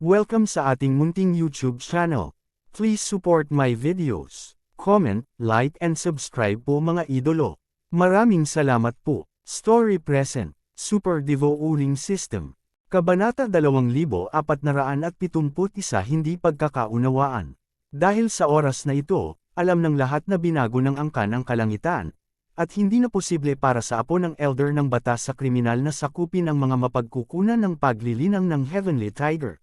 Welcome sa ating munting YouTube channel. Please support my videos. Comment, like and subscribe po mga idolo. Maraming salamat po. Story Present, Super Devo Uring System. Kabanata 2471 Hindi pagkakaunawaan. Dahil sa oras na ito, alam ng lahat na binago ng angkan ang kalangitan, at hindi na posible para sa apo ng elder ng batas sa kriminal na sakupin ang mga mapagkukunan ng paglilinang ng Heavenly Tiger.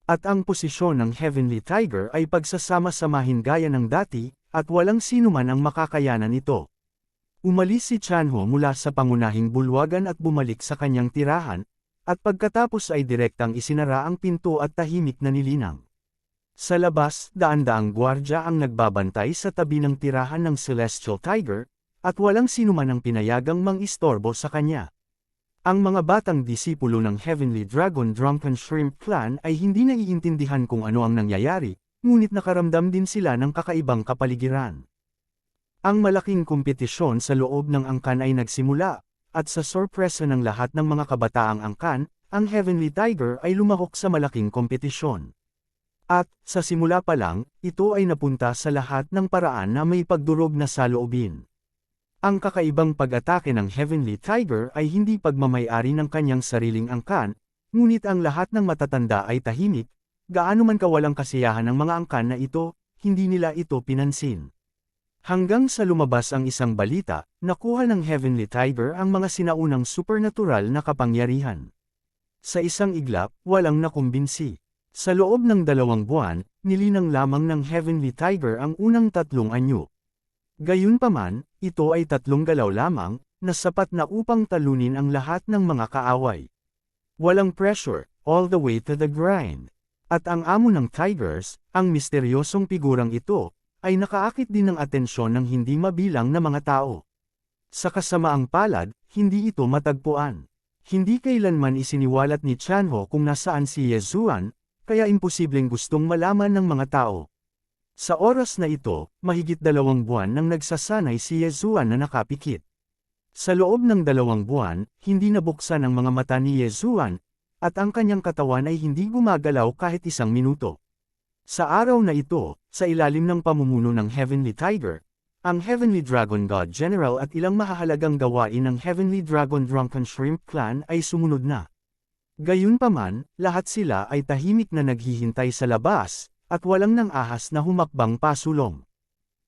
At ang posisyon ng Heavenly Tiger ay pagsasama-samahin gaya ng dati, at walang sinuman ang makakayanan ito. Umalis si Chanho mula sa pangunahing bulwagan at bumalik sa kanyang tirahan, at pagkatapos ay direktang isinara ang pinto at tahimik na nilinang. Sa labas, daan-daang gwardya ang nagbabantay sa tabi ng tirahan ng Celestial Tiger, at walang sinuman ang pinayagang mang-istorbo sa kanya. Ang mga batang disipulo ng Heavenly Dragon Drunken Shrimp Clan ay hindi naiintindihan kung ano ang nangyayari, ngunit nakaramdam din sila ng kakaibang kapaligiran. Ang malaking kompetisyon sa loob ng angkan ay nagsimula, at sa sorpresa ng lahat ng mga kabataang angkan, ang Heavenly Tiger ay lumahok sa malaking kompetisyon. At, sa simula pa lang, ito ay napunta sa lahat ng paraan na may pagdurog na saloobin. Ang kakaibang pag-atake ng Heavenly Tiger ay hindi pagmamay-ari ng kanyang sariling angkan, ngunit ang lahat ng matatanda ay tahimik, gaano man kawalang kasiyahan ng mga angkan na ito, hindi nila ito pinansin. Hanggang sa lumabas ang isang balita, nakuha ng Heavenly Tiger ang mga sinaunang supernatural na kapangyarihan. Sa isang iglap, walang nakumbinsi. Sa loob ng 2 buwan, nilinang lamang ng Heavenly Tiger ang unang 3 anyo. Gayunpaman, ito ay 3 galaw lamang, na sapat na upang talunin ang lahat ng mga kaaway. Walang pressure, all the way to the grind. At ang amo ng Tigers, ang misteryosong figurang ito, ay nakaakit din ng atensyon ng hindi mabilang na mga tao. Sa kasamaang palad, hindi ito matagpuan. Hindi kailanman isiniwalat ni Chanho kung nasaan si Yezuan, kaya imposibleng gustong malaman ng mga tao. Sa oras na ito, mahigit 2 buwan nang nagsasanay si Yezuan na nakapikit. Sa loob ng 2 buwan, hindi nabuksan ang mga mata ni Yezuan, at ang kanyang katawan ay hindi gumagalaw kahit 1 minuto. Sa araw na ito, sa ilalim ng pamumuno ng Heavenly Tiger, ang Heavenly Dragon God General at ilang mahahalagang gawain ng Heavenly Dragon Drunken Shrimp Clan ay sumunod na. Gayunpaman, lahat sila ay tahimik na naghihintay sa labas, at walang nang ahas na humakbang pasulong.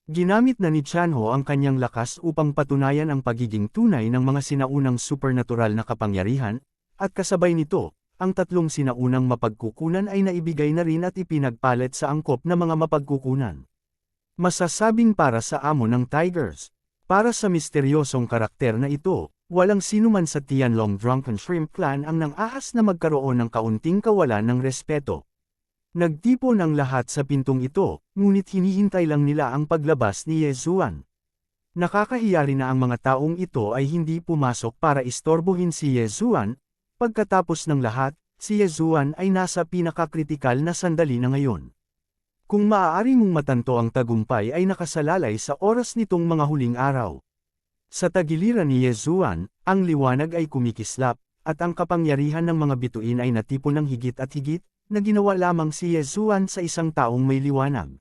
Ginamit na ni Chanho ang kanyang lakas upang patunayan ang pagiging tunay ng mga sinaunang supernatural na kapangyarihan, at kasabay nito, ang 3 sinaunang mapagkukunan ay naibigay na rin at ipinagpalit sa angkop na mga mapagkukunan. Masasabing para sa amo ng Tigers. Para sa misteryosong karakter na ito, walang sinuman sa Tianlong Drunken Shrimp Clan ang nang-ahas na magkaroon ng kaunting kawalan ng respeto. Nagtipon ang lahat sa pintong ito, ngunit hinihintay lang nila ang paglabas ni Yezuan. Nakakahiya rin na ang mga taong ito ay hindi pumasok para istorbohin si Yezuan. Pagkatapos ng lahat, si Yezuan ay nasa pinakakritikal na sandali na ngayon. Kung maaari mong matanto ang tagumpay ay nakasalalay sa oras nitong mga huling araw. Sa tagiliran ni Yezuan, ang liwanag ay kumikislap, at ang kapangyarihan ng mga bituin ay natipon ng higit at higit, na ginawa lamang si Yezuan sa isang taong may liwanag.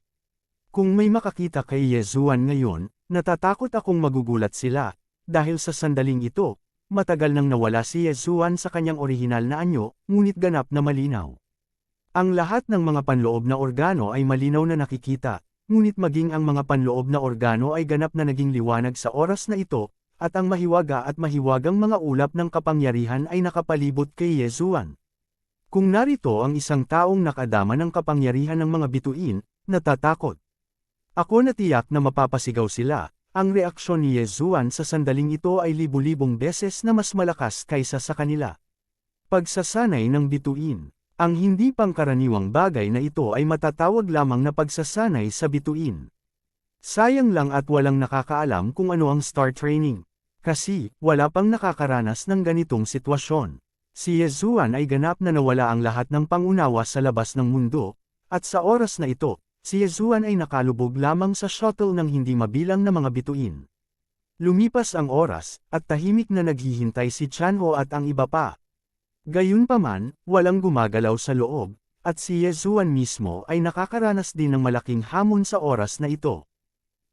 Kung may makakita kay Yezuan ngayon, natatakot akong magugulat sila, dahil sa sandaling ito, matagal nang nawala si Yezuan sa kanyang orihinal na anyo, ngunit ganap na malinaw. Ang lahat ng mga panloob na organo ay malinaw na nakikita, ngunit maging ang mga panloob na organo ay ganap na naging liwanag sa oras na ito, at ang mahiwaga at mahiwagang mga ulap ng kapangyarihan ay nakapalibot kay Yezuan. Kung narito ang isang taong nakadama ng kapangyarihan ng mga bituin, natatakot. Ako natiyak na mapapasigaw sila. Ang reaksyon ni Yezuan sa sandaling ito ay libu-libong beses na mas malakas kaysa sa kanila. Pagsasanay ng bituin. Ang hindi pangkaraniwang bagay na ito ay matatawag lamang na pagsasanay sa bituin. Sayang lang at walang nakakaalam kung ano ang Star Training. Kasi, wala pang nakakaranas ng ganitong sitwasyon. Si Yezuan ay ganap na nawala ang lahat ng pangunawa sa labas ng mundo, at sa oras na ito, si Yezuan ay nakalubog lamang sa shuttle ng hindi mabilang na mga bituin. Lumipas ang oras, at tahimik na naghihintay si Chanho at ang iba pa. Gayunpaman, walang gumagalaw sa loob, At si Yesuan mismo ay nakakaranas din ng malaking hamon sa oras na ito.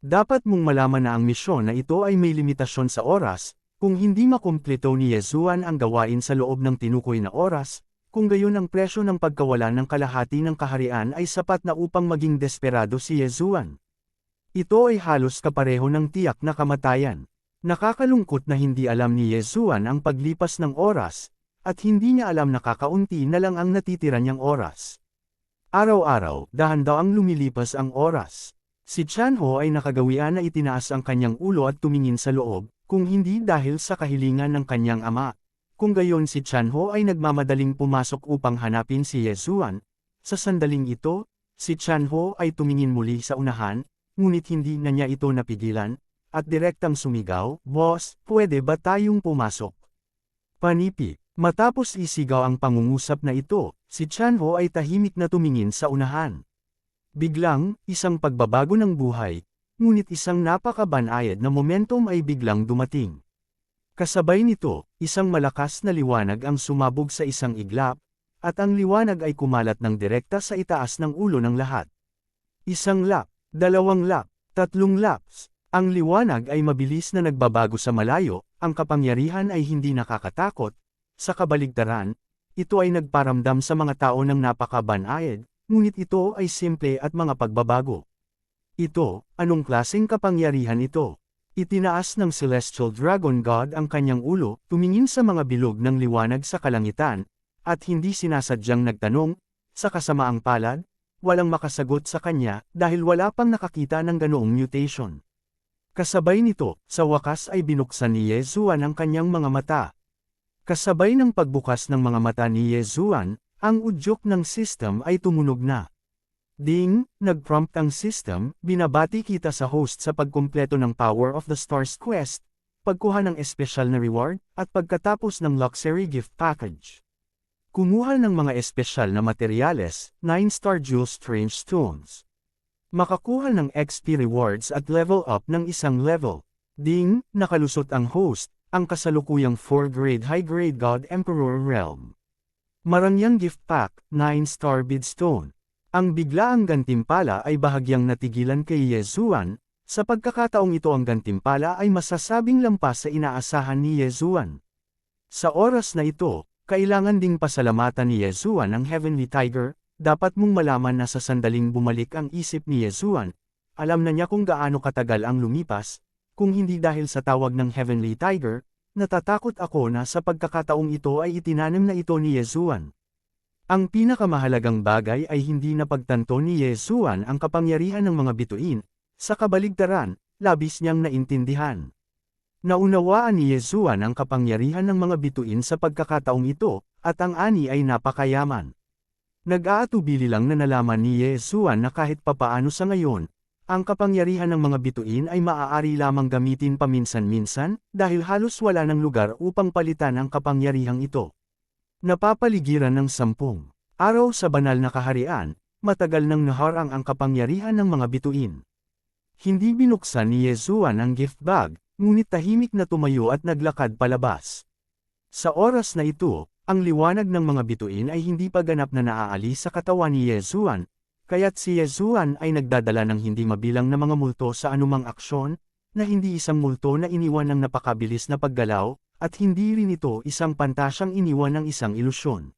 Dapat mong malaman na ang misyon na ito ay may limitasyon sa oras, kung hindi makumpleto ni Yesuan ang gawain sa loob ng tinukoy na oras, kung gayon ang presyo ng pagkawalan ng kalahati ng kaharian ay sapat na upang maging desperado si Yesuan. Ito ay halos kapareho ng tiyak na kamatayan. Nakakalungkot na hindi alam ni Yesuan ang paglipas ng oras, at hindi niya alam na kakaunti na lang ang natitira niyang oras. Araw-araw, dahan-daang lumilipas ang oras. Si Chanho ay nakagawian na itinaas ang kanyang ulo at tumingin sa loob, kung hindi dahil sa kahilingan ng kanyang ama. Kung gayon si Chanho ay nagmamadaling pumasok upang hanapin si Yesuan. Sa sandaling ito, si Chanho ay tumingin muli sa unahan, ngunit hindi na niya ito napigilan, at direktang sumigaw, "Boss, pwede ba tayong pumasok?" Panipi. Matapos isigaw ang pangungusap na ito, si Chanho ay tahimik na tumingin sa unahan. Biglang, isang pagbabago ng buhay, ngunit isang napakabanayad na momentum ay biglang dumating. Kasabay nito, isang malakas na liwanag ang sumabog sa isang iglap, at ang liwanag ay kumalat ng direkta sa itaas ng ulo ng lahat. Isang lap, 2 lap, 3 laps. Ang liwanag ay mabilis na nagbabago sa malayo, ang kapangyarihan ay hindi nakakatakot. Sa kabaligtaran, ito ay nagparamdam sa mga tao ng napakabanayad, ngunit ito ay simple at mga pagbabago. Ito, anong klaseng kapangyarihan ito? Itinaas ng Celestial Dragon God ang kanyang ulo, tumingin sa mga bilog ng liwanag sa kalangitan, at hindi sinasadyang nagtanong, sa kasamaang palad, walang makasagot sa kanya dahil wala pang nakakita ng ganoong mutation. Kasabay nito, sa wakas ay binuksan ni Yesuan ang kanyang mga mata. Kasabay ng pagbukas ng mga mata ni Yesuan, ang udyok ng system ay tumunog na. Ding, nag-prompt ang system, binabati kita sa host sa pagkumpleto ng Power of the Stars quest, pagkuha ng espesyal na reward, at pagkatapos ng luxury gift package. Kumuha ng mga espesyal na materyales, 9-star jewel strange stones. Makakuha ng XP rewards at level up ng isang level. Ding, nakalusot ang host, ang kasalukuyang 4-grade high-grade God Emperor Realm. Marangyang gift pack, 9-star bidstone. Ang biglaang gantimpala ay bahagyang natigilan kay Yesuan, sa pagkakataong ito ang gantimpala ay masasabing lampas sa inaasahan ni Yesuan. Sa oras na ito, kailangan ding pasalamatan ni Yesuan ang Heavenly Tiger, dapat mong malaman na sa sandaling bumalik ang isip ni Yesuan, alam na niya kung gaano katagal ang lumipas, kung hindi dahil sa tawag ng Heavenly Tiger, natatakot ako na sa pagkakataong ito ay itinanim na ito ni Yesuan. Ang pinakamahalagang bagay ay hindi napagtanto ni Yesuan ang kapangyarihan ng mga bituin, sa kabaligtaran, labis niyang naintindihan. Naunawaan ni Yesuan ang kapangyarihan ng mga bituin sa pagkakataong ito, at ang ani ay napakayaman. Nag-aatubili lang na nalaman ni Yesuan na kahit papaano sa ngayon, ang kapangyarihan ng mga bituin ay maaari lamang gamitin paminsan-minsan, dahil halos wala ng lugar upang palitan ang kapangyarihang ito. Napapaligiran ng 10 araw sa banal na kaharian, matagal nang naharang ang kapangyarihan ng mga bituin. Hindi binuksan ni Yesuan ang gift bag, ngunit tahimik na tumayo at naglakad palabas. Sa oras na ito, ang liwanag ng mga bituin ay hindi pa ganap na naaalis sa katawan ni Yesuan, kaya't si Yesuan ay nagdadala ng hindi mabilang na mga multo sa anumang aksyon, na hindi isang multo na iniwan ng napakabilis na paggalaw, at hindi rin ito isang pantasyang iniwan ng isang ilusyon.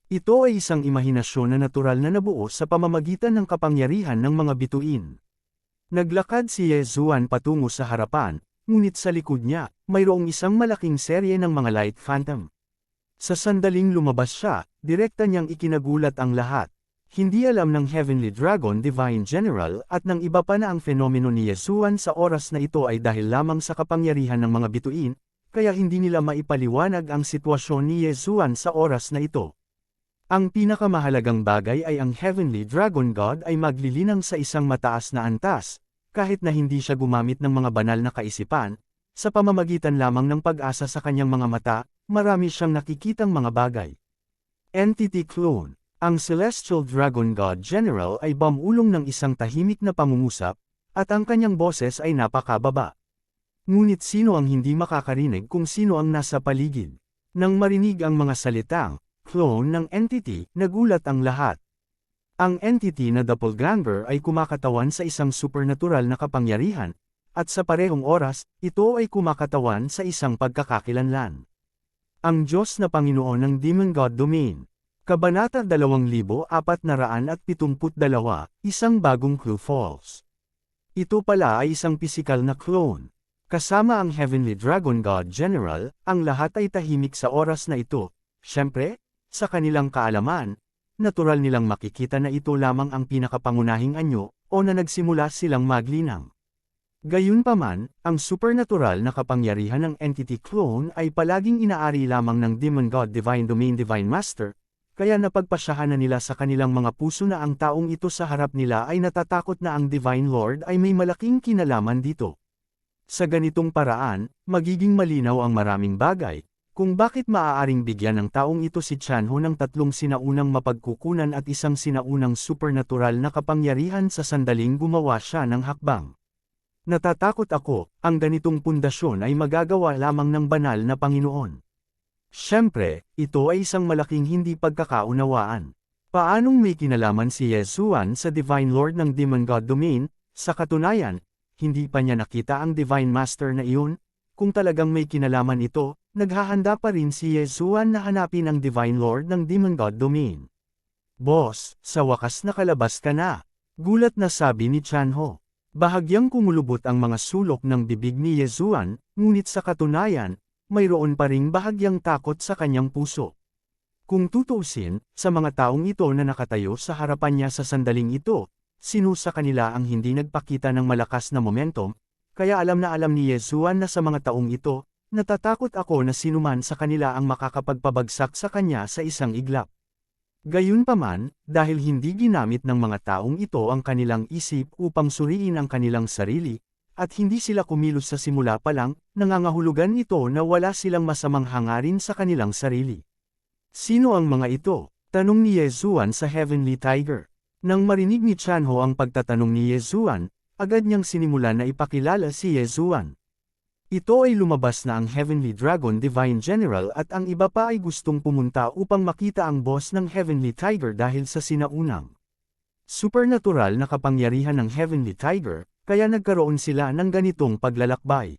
Ito ay isang imahinasyon na natural na nabuo sa pamamagitan ng kapangyarihan ng mga bituin. Naglakad si Yesuan patungo sa harapan, ngunit sa likod niya, mayroong isang malaking serye ng mga light phantom. Sa sandaling lumabas siya, direkta niyang ikinagulat ang lahat. Hindi alam ng Heavenly Dragon Divine General at ng iba pa na ang fenomeno ni Yesuan sa oras na ito ay dahil lamang sa kapangyarihan ng mga bituin, kaya hindi nila maipaliwanag ang sitwasyon ni Yesuan sa oras na ito. Ang pinakamahalagang bagay ay ang Heavenly Dragon God ay maglilinang sa isang mataas na antas, kahit na hindi siya gumamit ng mga banal na kaisipan, sa pamamagitan lamang ng pag-asa sa kanyang mga mata, marami siyang nakikitang mga bagay. Entity Clone. Ang Celestial Dragon God General ay bumulong ng isang tahimik na pangungusap, at ang kanyang boses ay napakababa. Ngunit sino ang hindi makakarinig kung sino ang nasa paligid? Nang marinig ang mga salitang, clone ng entity, nagulat ang lahat. Ang entity na doppelganger ay kumakatawan sa isang supernatural na kapangyarihan, at sa parehong oras, ito ay kumakatawan sa isang pagkakakilanlan. Ang Diyos na Panginoon ng Demon God Domain. Kabanata 2472, Isang Bagong Clue False. Ito pala ay isang pisikal na clone. Kasama ang Heavenly Dragon God General, ang lahat ay tahimik sa oras na ito. Siyempre, sa kanilang kaalaman, natural nilang makikita na ito lamang ang pinakapangunahing anyo, o na nagsimula silang maglinang. Gayunpaman, ang supernatural na kapangyarihan ng entity clone ay palaging inaari lamang ng Demon God Divine Domain Divine Master, kaya napagpasyahan na nila sa kanilang mga puso na ang taong ito sa harap nila ay natatakot na ang Divine Lord ay may malaking kinalaman dito. Sa ganitong paraan, magiging malinaw ang maraming bagay, kung bakit maaaring bigyan ng taong ito si Chanho ng tatlong sinaunang mapagkukunan at isang sinaunang supernatural na kapangyarihan sa sandaling gumawa siya ng hakbang. Natatakot ako, ang ganitong pundasyon ay magagawa lamang ng banal na Panginoon. Siyempre, ito ay isang malaking hindi pagkakaunawaan. Paanong may kinalaman si Yesuan sa Divine Lord ng Demon God Domain? Sa katunayan, hindi pa niya nakita ang Divine Master na iyon. Kung talagang may kinalaman ito, naghahanda pa rin si Yesuan na hanapin ang Divine Lord ng Demon God Domain. Boss, sa wakas nakalabas ka na. Gulat na sabi ni Chanho. Bahagyang kumulubot ang mga sulok ng bibig ni Yesuan, ngunit sa katunayan, mayroon pa ring bahagyang takot sa kanyang puso. Kung tutuusin, sa mga taong ito na nakatayo sa harapan niya sa sandaling ito, sino sa kanila ang hindi nagpakita ng malakas na momentum, kaya alam na alam ni Yesuan na sa mga taong ito, natatakot ako na sinuman sa kanila ang makakapagpabagsak sa kanya sa isang iglap. Gayunpaman, dahil hindi ginamit ng mga taong ito ang kanilang isip upang suriin ang kanilang sarili, at hindi sila kumilos sa simula pa lang, nangangahulugan ito na wala silang masamang hangarin sa kanilang sarili. Sino ang mga ito? Tanong ni Yesuan sa Heavenly Tiger. Nang marinig ni Chanho ang pagtatanong ni Yesuan, agad niyang sinimulan na ipakilala si Yesuan. Ito ay lumabas na ang Heavenly Dragon Divine General at ang iba pa ay gustong pumunta upang makita ang boss ng Heavenly Tiger dahil sa sinaunang supernatural na kapangyarihan ng Heavenly Tiger, kaya nagkaroon sila ng ganitong paglalakbay.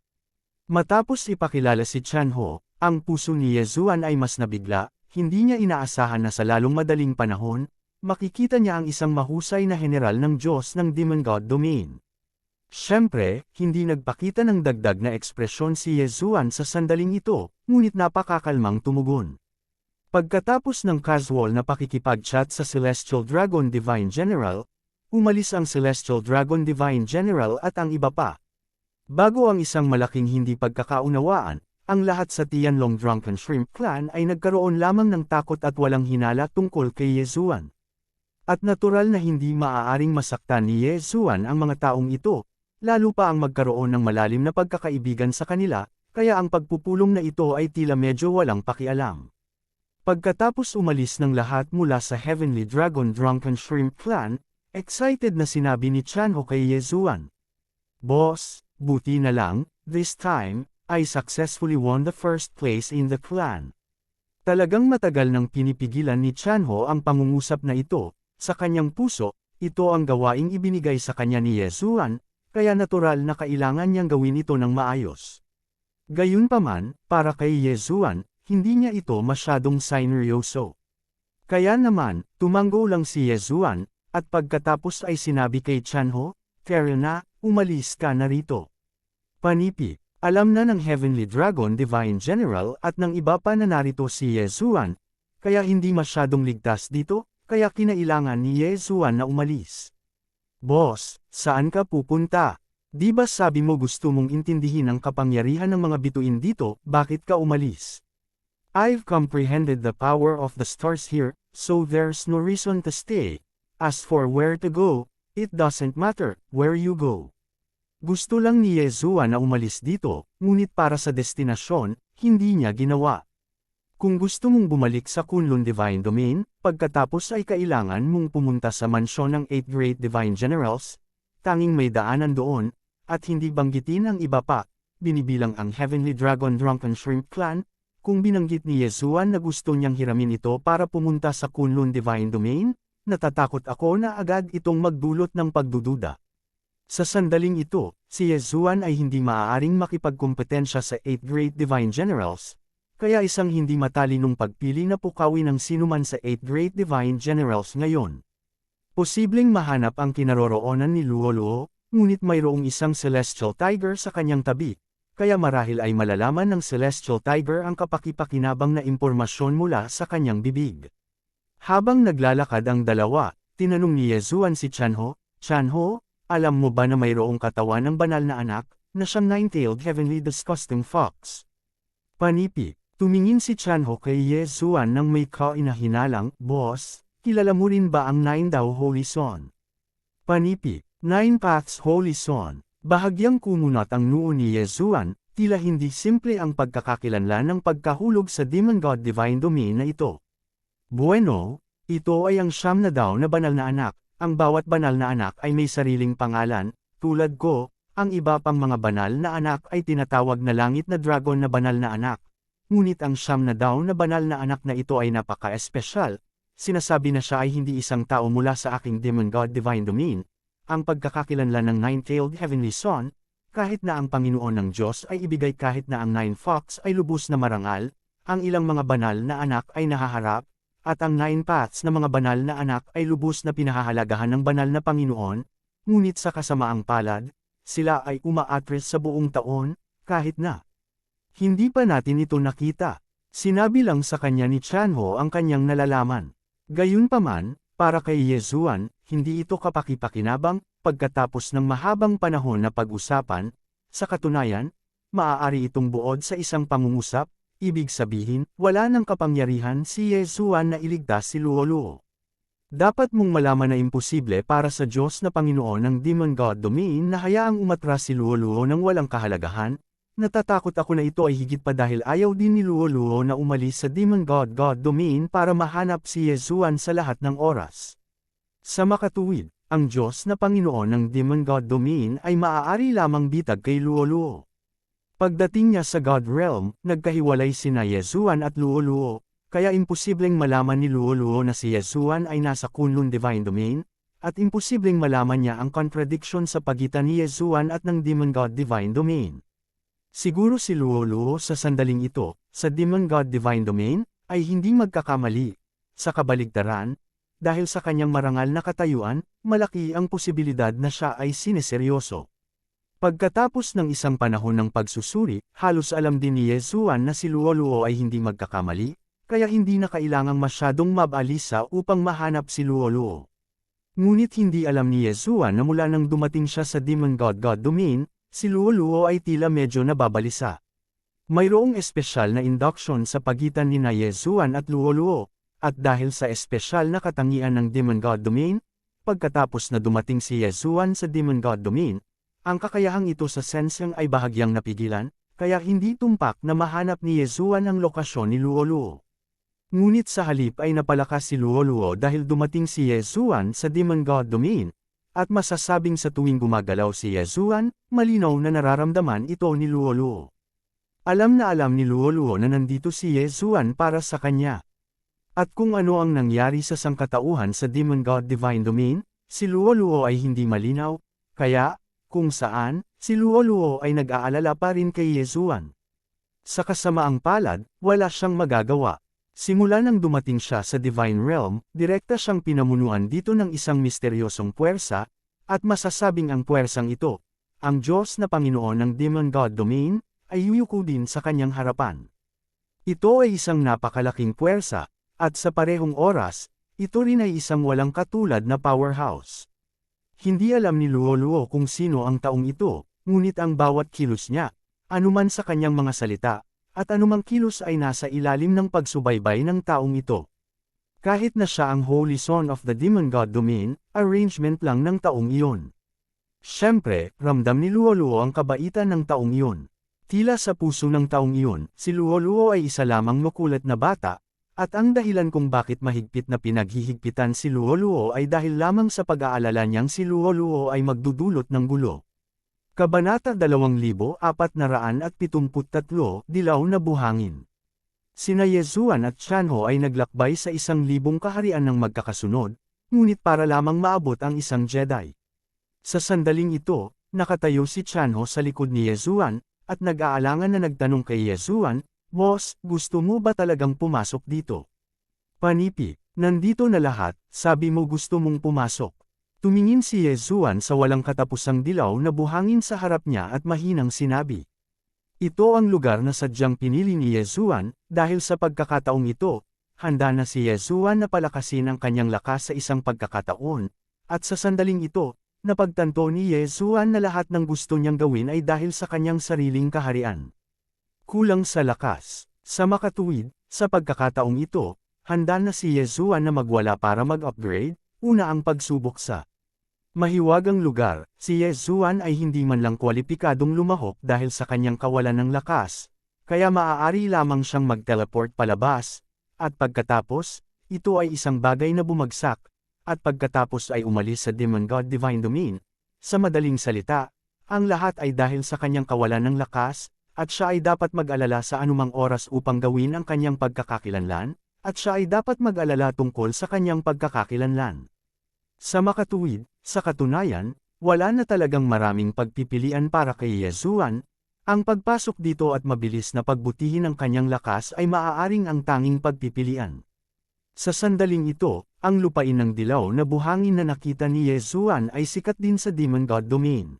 Matapos ipakilala si Chanho, ang puso ni Yesuan ay mas nabigla, hindi niya inaasahan na sa lalong madaling panahon, makikita niya ang isang mahusay na general ng Diyos ng Demon God Domain. Siyempre, hindi nagpakita ng dagdag na ekspresyon si Yesuan sa sandaling ito, ngunit napakakalmang tumugon. Pagkatapos ng casual na pakikipag-chat sa Celestial Dragon Divine General, umalis ang Celestial Dragon Divine General at ang iba pa. Bago ang isang malaking hindi pagkakaunawaan, ang lahat sa Tianlong Drunken Shrimp Clan ay nagkaroon lamang ng takot at walang hinala tungkol kay Yesuan. At natural na hindi maaaring masaktan ni Yesuan ang mga taong ito, lalo pa ang magkaroon ng malalim na pagkakaibigan sa kanila, kaya ang pagpupulong na ito ay tila medyo walang pakialam. Pagkatapos umalis ng lahat mula sa Heavenly Dragon Drunken Shrimp Clan, excited na sinabi ni Chanho kay Yesuan. Boss, buti na lang, this time, I successfully won the first place in the clan. Talagang matagal nang pinipigilan ni Chanho ang pangungusap na ito, sa kanyang puso, ito ang gawaing ibinigay sa kanya ni Yesuan, kaya natural na kailangan niyang gawin ito ng maayos. Gayunpaman, para kay Yesuan, hindi niya ito masyadong sineryoso. Kaya naman, tumanggo lang si Yesuan, at pagkatapos ay sinabi kay Chanho, "Tara na, umalis ka na rito." Panipi, alam na ng Heavenly Dragon Divine General at ng iba pa na narito si Yesuan, kaya hindi masyadong ligtas dito, kaya kinailangan ni Yesuan na umalis. Boss, saan ka pupunta? Di ba sabi mo gusto mong intindihin ang kapangyarihan ng mga bituin dito, bakit ka umalis? I've comprehended the power of the stars here, so there's no reason to stay. As for where to go, it doesn't matter where you go. Gusto lang ni Yesuan na umalis dito, ngunit para sa destinasyon, hindi niya ginawa. Kung gusto mong bumalik sa Kunlun Divine Domain, pagkatapos ay kailangan mong pumunta sa mansyon ng 8 Great Divine Generals, tanging may daanan doon, at hindi banggitin ang iba pa, binibilang ang Heavenly Dragon Drunken Shrimp Clan, kung binanggit ni Yesuan na gusto niyang hiramin ito para pumunta sa Kunlun Divine Domain, natatakot ako na agad itong magdulot ng pagdududa. Sa sandaling ito, si Yezuan ay hindi maaaring makipagkompetensya sa 8 Great Divine Generals, kaya isang hindi matalinong pagpili na pukawin ng sinuman sa 8 Great Divine Generals ngayon. Posibleng mahanap ang kinaroroonan ni Luoluo, ngunit mayroong isang Celestial Tiger sa kanyang tabi, kaya marahil ay malalaman ng Celestial Tiger ang kapakipakinabang na impormasyon mula sa kanyang bibig. Habang naglalakad ang dalawa, tinanong ni Yezuan si Chanho, "Chanho, alam mo ba na mayroong katawan ng banal na anak, na siyang nine-tailed heavenly disgusting fox?" Panipi, tumingin si Chanho kay Yezuan nang may kainahinalang, "Boss, kilala mo rin ba ang 9 daw Holy Son?" Panipi, 9 Paths Holy Son. Bahagyang kumunat ang noo ni Yezuan, tila hindi simple ang pagkakakilanlan ng pagkahulog sa Demon God Divine Domain na ito. Bueno, ito ay ang 9 na daw na banal na anak. Ang bawat banal na anak ay may sariling pangalan, tulad ko, ang iba pang mga banal na anak ay tinatawag na langit na dragon na banal na anak. Ngunit ang 9 na daw na banal na anak na ito ay napaka-espesyal. Sinasabi na siya ay hindi isang tao mula sa aking Demon God Divine Domain. Ang pagkakakilanlan ng 9-tailed Heavenly Son, kahit na ang Panginoon ng Diyos ay ibigay kahit na ang 9 Fox ay lubos na marangal, ang ilang mga banal na anak ay nahaharap, at ang 9 paths na mga banal na anak ay lubos na pinahahalagahan ng banal na Panginoon, ngunit sa kasamaang palad, sila ay umaatres sa buong taon, kahit na hindi pa natin ito nakita. Sinabi lang sa kanya ni Chanho ang kanyang nalalaman. Gayunpaman, para kay Yezuan, hindi ito kapakipakinabang, pagkatapos ng mahabang panahon na pag-usapan, sa katunayan, maaari itong buod sa isang pangungusap. Ibig sabihin, wala ng kapangyarihan si Yezuan na iligtas si Luoluo. Dapat mong malaman na imposible para sa Diyos na Panginoon ng Demon God Domain na hayaang umatras si Luoluo ng walang kahalagahan. Natatakot ako na ito ay higit pa dahil ayaw din ni Luoluo na umalis sa Demon God Domain para mahanap si Yezuan sa lahat ng oras. Sa makatuwid, ang Diyos na Panginoon ng Demon God Domain ay maaari lamang bitag kay Luoluo. Pagdating niya sa God Realm, nagkahiwalay sina Yezuan at Luoluo, kaya imposibleng malaman ni Luoluo na si Yezuan ay nasa Kunlun Divine Domain, at imposibleng malaman niya ang contradiction sa pagitan ni Yezuan at ng Demon God Divine Domain. Siguro si Luoluo sa sandaling ito, sa Demon God Divine Domain, ay hindi magkakamali. Sa kabaligtaran, dahil sa kanyang marangal na katayuan, malaki ang posibilidad na siya ay sineseryoso. Pagkatapos ng isang panahon ng pagsusuri, halos alam din ni Yezuan na si Luoluo ay hindi magkakamali, kaya hindi na kailangang masyadong mabalisa upang mahanap si Luoluo. Ngunit hindi alam ni Yezuan na mula nang dumating siya sa Demon God Domain, si Luoluo ay tila medyo nababalisa. Mayroong espesyal na induction sa pagitan ni Yezuan at Luoluo, at dahil sa espesyal na katangian ng Demon God Domain, pagkatapos na dumating si Yezuan sa Demon God Domain, ang kakayahang ito sa sensing ay bahagyang napigilan, kaya hindi tumpak na mahanap ni Yezuan ang lokasyon ni Luoluo. Ngunit sa halip ay napalakas si Luoluo dahil dumating si Yezuan sa Demon God Domain, at masasabing sa tuwing gumagalaw si Yezuan, malinaw na nararamdaman ito ni Luoluo. Alam ni Luoluo na nandito si Yezuan para sa kanya. At kung ano ang nangyari sa sangkatauhan sa Demon God Divine Domain, si Luoluo ay hindi malinaw, kaya, kung saan, si Luoluo ay nag-aalala pa rin kay Yezuan. Sa kasamaang palad, wala siyang magagawa. Simula nang dumating siya sa Divine Realm, direkta siyang pinamunuan dito ng isang misteryosong puwersa, at masasabing ang puwersang ito, ang Diyos na Panginoon ng Demon God Domain, ay yuyuko din sa kanyang harapan. Ito ay isang napakalaking puwersa, at sa parehong oras, ito rin ay isang walang katulad na powerhouse. Hindi alam ni Luoluo kung sino ang taong ito, ngunit ang bawat kilos niya, anuman sa kanyang mga salita, at anumang kilos ay nasa ilalim ng pagsubaybay ng taong ito. Kahit na siya ang Holy Son of the Demon God Domain, arrangement lang ng taong iyon. Siyempre, ramdam ni Luoluo ang kabaitan ng taong iyon. Tila sa puso ng taong iyon, si Luoluo ay isa lamang makulat na bata, at ang dahilan kung bakit mahigpit na pinaghihigpitan si Luoluo ay dahil lamang sa pag-aalala niyang si Luoluo ay magdudulot ng gulo. Kabanata 2473, Dilaw na Buhangin. Sina Yezuan at Chanho ay naglakbay sa 1,000 kaharian ng magkakasunod, ngunit para lamang maabot ang isang Jedi. Sa sandaling ito, nakatayo si Chanho sa likod ni Yezuan, at nag-aalangan na nagtanong kay Yezuan, "Boss, gusto mo ba talagang pumasok dito?" "Panipi, nandito na lahat, sabi mo gusto mong pumasok." Tumingin si Yezuan sa walang katapusang dilaw na buhangin sa harap niya at mahinang sinabi. Ito ang lugar na sadyang pinili ni Yezuan, dahil sa pagkakataong ito, handa na si Yezuan na palakasin ang kanyang lakas sa isang pagkakataon, at sa sandaling ito, napagtanto ni Yezuan na lahat ng gusto niyang gawin ay dahil sa kanyang sariling kaharian. Kulang sa lakas. Sa makatuwid, sa pagkakataong ito, handa na si Yezuan na magwala para mag-upgrade. Una ang pagsubok sa mahiwagang lugar. Si Yezuan ay hindi man lang kwalipikadong lumahok dahil sa kanyang kawalan ng lakas, kaya maaari lamang siyang mag-teleport palabas, at pagkatapos, ito ay isang bagay na bumagsak, at pagkatapos ay umalis sa Demon God Divine Domain. Sa madaling salita, ang lahat ay dahil sa kanyang kawalan ng lakas, at siya ay dapat mag-alala sa anumang oras upang gawin ang kanyang pagkakakilanlan, at siya ay dapat mag-alala tungkol sa kanyang pagkakakilanlan. Sa makatuwid, sa katunayan, wala na talagang maraming pagpipilian para kay Yezuan. Ang pagpasok dito at mabilis na pagbutihin ang kanyang lakas ay maaaring ang tanging pagpipilian. Sa sandaling ito, ang lupain ng dilaw na buhangin na nakita ni Yezuan ay sikat din sa Demon God Domain.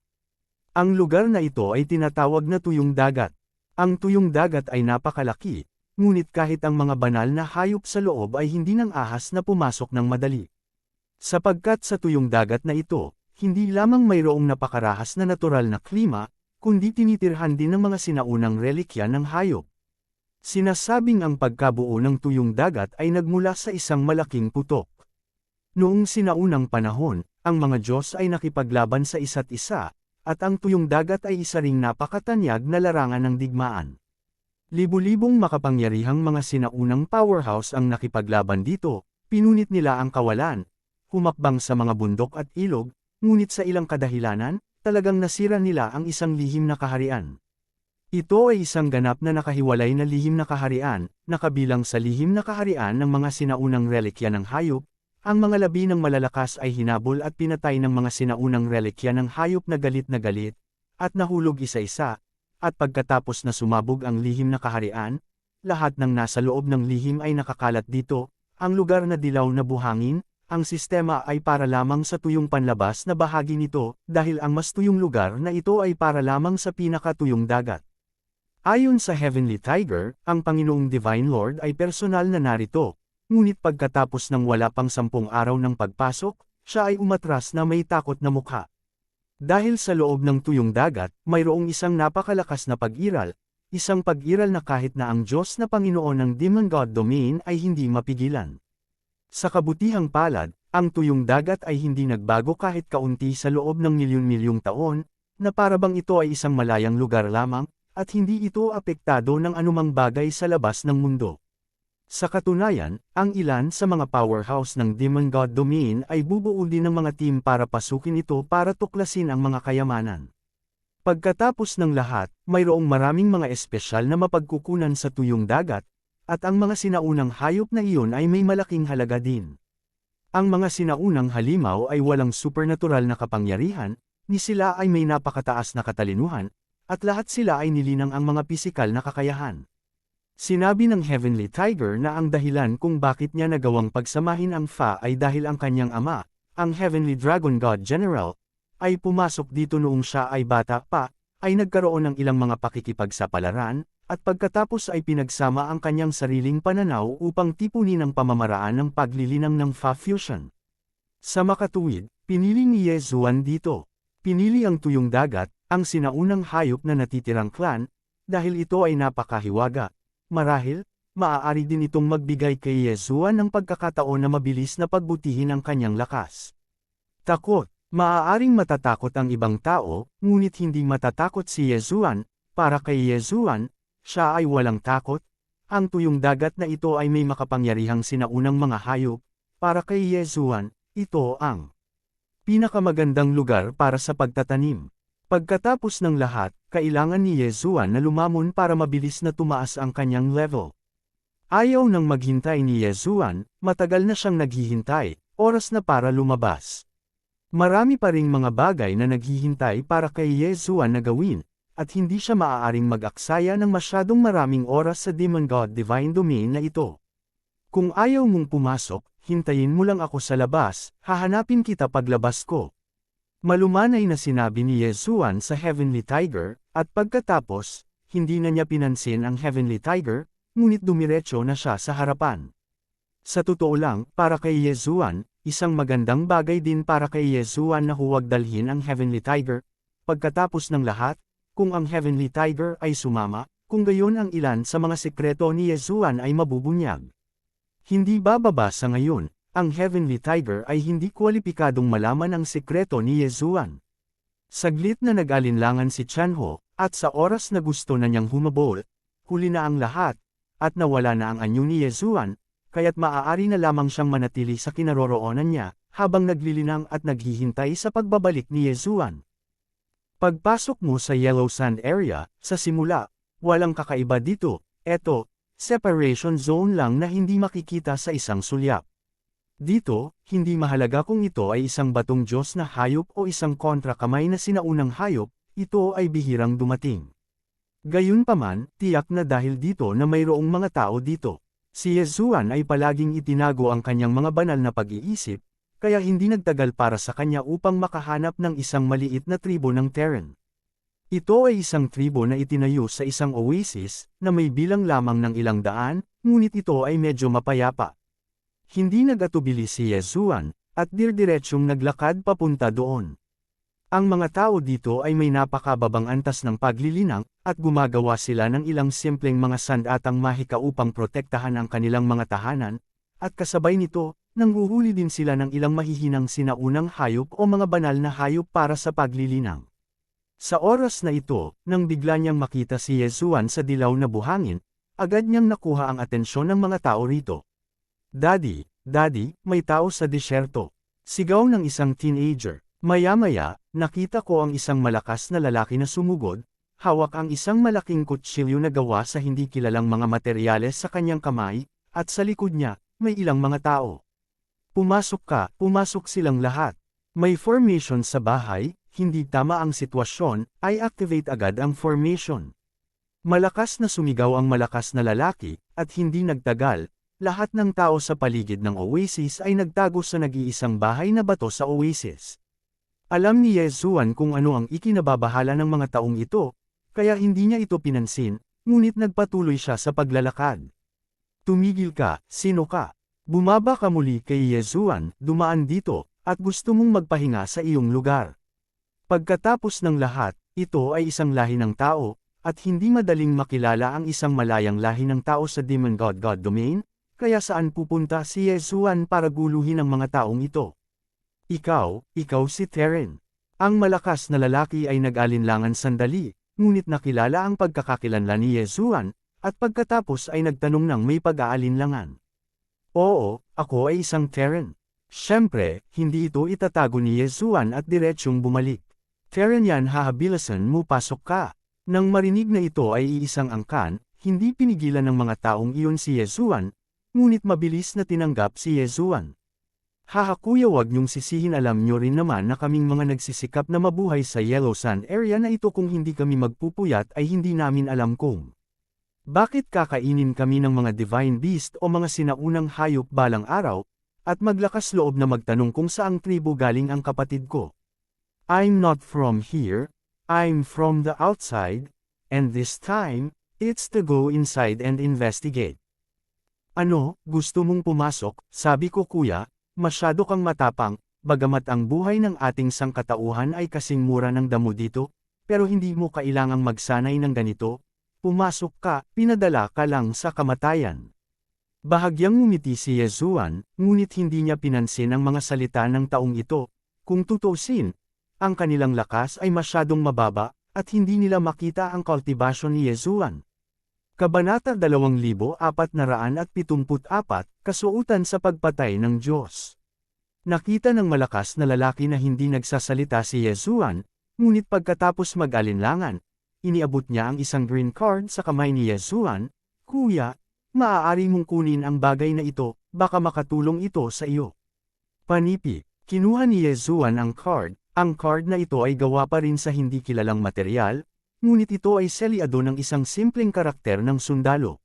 Ang lugar na ito ay tinatawag na tuyong dagat. Ang tuyong dagat ay napakalaki, ngunit kahit ang mga banal na hayop sa loob ay hindi nang ahas na pumasok ng madali. Sapagkat sa tuyong dagat na ito, hindi lamang mayroong napakarahas na natural na klima, kundi tinitirhan din ng mga sinaunang relikya ng hayop. Sinasabing ang pagkabuo ng tuyong dagat ay nagmula sa isang malaking putok. Noong sinaunang panahon, ang mga Diyos ay nakipaglaban sa isa't isa, at ang tuyong dagat ay isa ring napakatanyag na larangan ng digmaan. Libu-libong makapangyarihang mga sinaunang powerhouse ang nakipaglaban dito, pinunit nila ang kawalan, humakbang sa mga bundok at ilog, ngunit sa ilang kadahilanan, talagang nasira nila ang isang lihim na kaharian. Ito ay isang ganap na nakahiwalay na lihim na kaharian, nakabilang sa lihim na kaharian ng mga sinaunang relikya ng hayop. Ang mga labi ng malalakas ay hinabol at pinatay ng mga sinaunang relikya ng hayop na galit, at nahulog isa-isa. At pagkatapos na sumabog ang lihim na kaharian, lahat ng nasa loob ng lihim ay nakakalat dito. Ang lugar na dilaw na buhangin, ang sistema ay para lamang sa tuyong panlabas na bahagi nito, dahil ang mas tuyong lugar na ito ay para lamang sa pinakatuyong dagat. Ayon sa Heavenly Tiger, ang Panginoong Divine Lord ay personal na narito, ngunit pagkatapos ng wala pang 10 araw ng pagpasok, siya ay umatras na may takot na mukha. Dahil sa loob ng tuyong dagat, mayroong isang napakalakas na pag-iral, isang pag-iral na kahit na ang Diyos na Panginoon ng Demon God Domain ay hindi mapigilan. Sa kabutihang palad, ang tuyong dagat ay hindi nagbago kahit kaunti sa loob ng milyon-milyong taon, na parabang ito ay isang malayang lugar lamang, at hindi ito apektado ng anumang bagay sa labas ng mundo. Sa katunayan, ang ilan sa mga powerhouse ng Demon God Domain ay bubuo din ng mga team para pasukin ito para tuklasin ang mga kayamanan. Pagkatapos ng lahat, mayroong maraming mga espesyal na mapagkukunan sa tuyong dagat, at ang mga sinaunang hayop na iyon ay may malaking halaga din. Ang mga sinaunang halimaw ay walang supernatural na kapangyarihan, ni sila ay may napakataas na katalinuhan, at lahat sila ay nilinang ang mga pisikal na kakayahan. Sinabi ng Heavenly Tiger na ang dahilan kung bakit niya nagawang pagsamahin ang Fa ay dahil ang kanyang ama, ang Heavenly Dragon God General, ay pumasok dito noong siya ay bata pa, ay nagkaroon ng ilang mga pakikipagsapalaran, at pagkatapos ay pinagsama ang kanyang sariling pananaw upang tipunin ang pamamaraan ng paglilinang ng Fa Fusion. Sa makatuwid, pinili ni Yezuan dito. Pinili ang tuyong dagat, ang sinaunang hayop na natitirang clan, dahil ito ay napakahiwaga. Marahil, maaari din itong magbigay kay Yezuan ng pagkakataon na mabilis na pagbutihin ang kanyang lakas. Takot. Maaaring matatakot ang ibang tao, ngunit hindi matatakot si Yezuan. Para kay Yezuan, siya ay walang takot. Ang tuyong dagat na ito ay may makapangyarihang sinaunang mga hayop. Para kay Yezuan, ito ang pinakamagandang lugar para sa pagtatanim. Pagkatapos ng lahat, kailangan ni Yezuan na lumamon para mabilis na tumaas ang kanyang level. Ayaw nang maghintay ni Yezuan, matagal na siyang naghihintay, oras na para lumabas. Marami pa ring mga bagay na naghihintay para kay Yesuan na gawin, at hindi siya maaaring mag-aksaya ng masyadong maraming oras sa Demon God Divine Domain na ito. Kung ayaw mong pumasok, hintayin mo lang ako sa labas, hahanapin kita paglabas ko. Malumanay na sinabi ni Yesuan sa Heavenly Tiger, at pagkatapos, hindi na niya pinansin ang Heavenly Tiger, ngunit dumiretso na siya sa harapan. Sa totoo lang, para kay Yesuan, isang magandang bagay din para kay Yesuan na huwag dalhin ang Heavenly Tiger. Pagkatapos ng lahat, kung ang Heavenly Tiger ay sumama, kung gayon ang ilan sa mga sekreto ni Yesuan ay mabubunyag. Hindi bababa sa ngayon, ang Heavenly Tiger ay hindi kwalipikadong malaman ang sekreto ni Yesuan. Saglit na nag-alinlangan si Chanho, at sa oras na gusto na niyang humabol, huli na ang lahat, at nawala na ang anyo ni Yesuan, kaya't maaari na lamang siyang manatili sa kinaroroonan niya, habang naglilinang at naghihintay sa pagbabalik ni Yesuan. Pagpasok mo sa Yellow Sand Area, sa simula, walang kakaiba dito, eto, separation zone lang na hindi makikita sa isang sulyap. Dito, hindi mahalaga kung ito ay isang batong Diyos na hayop o isang kontra-kamay na sinaunang hayop, ito ay bihirang dumating. Gayunpaman, tiyak na dahil dito na mayroong mga tao dito. Si Yesuan ay palaging itinago ang kanyang mga banal na pag-iisip, kaya hindi nagtagal para sa kanya upang makahanap ng isang maliit na tribo ng Terran. Ito ay isang tribo na itinayo sa isang oasis, na may bilang lamang ng ilang daan, ngunit ito ay medyo mapayapa. Hindi nagatubili si Yesuan, at dirdiretsyong naglakad papunta doon. Ang mga tao dito ay may napakababang antas ng paglilinang, at gumagawa sila ng ilang simpleng mga sandatang mahika upang protektahan ang kanilang mga tahanan, at kasabay nito, nanghuhuli din sila ng ilang mahihinang sinaunang hayop o mga banal na hayop para sa paglilinang. Sa oras na ito, nang bigla niyang makita si Yesuan sa dilaw na buhangin, agad niyang nakuha ang atensyon ng mga tao rito. Daddy, Daddy, may tao sa disyerto. Sigaw ng isang teenager. Maya-maya, nakita ko ang isang malakas na lalaki na sumugod, hawak ang isang malaking kutsilyo na gawa sa hindi kilalang mga materyales sa kanyang kamay, at sa likod niya, may ilang mga tao. Pumasok ka, pumasok silang lahat. May formation sa bahay, hindi tama ang sitwasyon, ay activate agad ang formation. Malakas na sumigaw ang malakas na lalaki, at hindi nagtagal, lahat ng tao sa paligid ng oasis ay nagtago sa nag-iisang bahay na bato sa oasis. Alam ni Yesuan kung ano ang ikinababahala ng mga taong ito, kaya hindi niya ito pinansin, ngunit nagpatuloy siya sa paglalakad. Tumigil ka, sino ka? Bumaba ka muli kay Yesuan, dumaan dito, at gusto mong magpahinga sa iyong lugar. Pagkatapos ng lahat, ito ay isang lahi ng tao, at hindi madaling makilala ang isang malayang lahi ng tao sa Demon God Domain, kaya saan pupunta si Yesuan para guluhin ang mga taong ito? Ikaw si Terran. Ang malakas na lalaki ay nag-alinlangan sandali, ngunit nakilala ang pagkakakilanlan ni Yesuan, at pagkatapos ay nagtanong ng may pag-aalinlangan. Oo, ako ay isang Terran. Siyempre, hindi ito itatago ni Yesuan at diretsyong bumalik. Terran yan, hahabilasan mo, pasok ka. Nang marinig na ito ay iisang angkan, hindi pinigilan ng mga taong iyon si Yesuan, ngunit mabilis na tinanggap si Yesuan. Haha kuya, wag niyong sisihin, alam niyo rin naman na kaming mga nagsisikap na mabuhay sa Yellow Sand Area na ito, kung hindi kami magpupuyat ay hindi namin alam kung bakit kakainin kami ng mga divine beast o mga sinaunang hayop balang araw, at maglakas loob na magtanong kung saang tribo galing ang kapatid ko. I'm not from here, I'm from the outside, and this time, it's to go inside and investigate. Ano, gusto mong pumasok? Sabi ko, kuya. Masyado kang matapang, bagamat ang buhay ng ating sangkatauhan ay kasing mura ng damo dito, pero hindi mo kailangang magsanay ng ganito. Pumasok ka, pinadala ka lang sa kamatayan. Bahagyang ngumiti si Yesuan, ngunit hindi niya pinansin ang mga salita ng taong ito. Kung tutuusin, ang kanilang lakas ay masyadong mababa, at hindi nila makita ang kultibasyon ni Yesuan. Kabanata 2474, Kasuotan sa pagpatay ng Diyos. Nakita ng malakas na lalaki na hindi nagsasalita si Yesuan, ngunit pagkatapos mag-alinlangan, iniabot niya ang isang green card sa kamay ni Yesuan. Kuya, maaari mong kunin ang bagay na ito, baka makatulong ito sa iyo. Panipi, kinuha ni Yezuan ang card. Ang card na ito ay gawa pa rin sa hindi kilalang material, ngunit ito ay selyado ng isang simpleng karakter ng sundalo.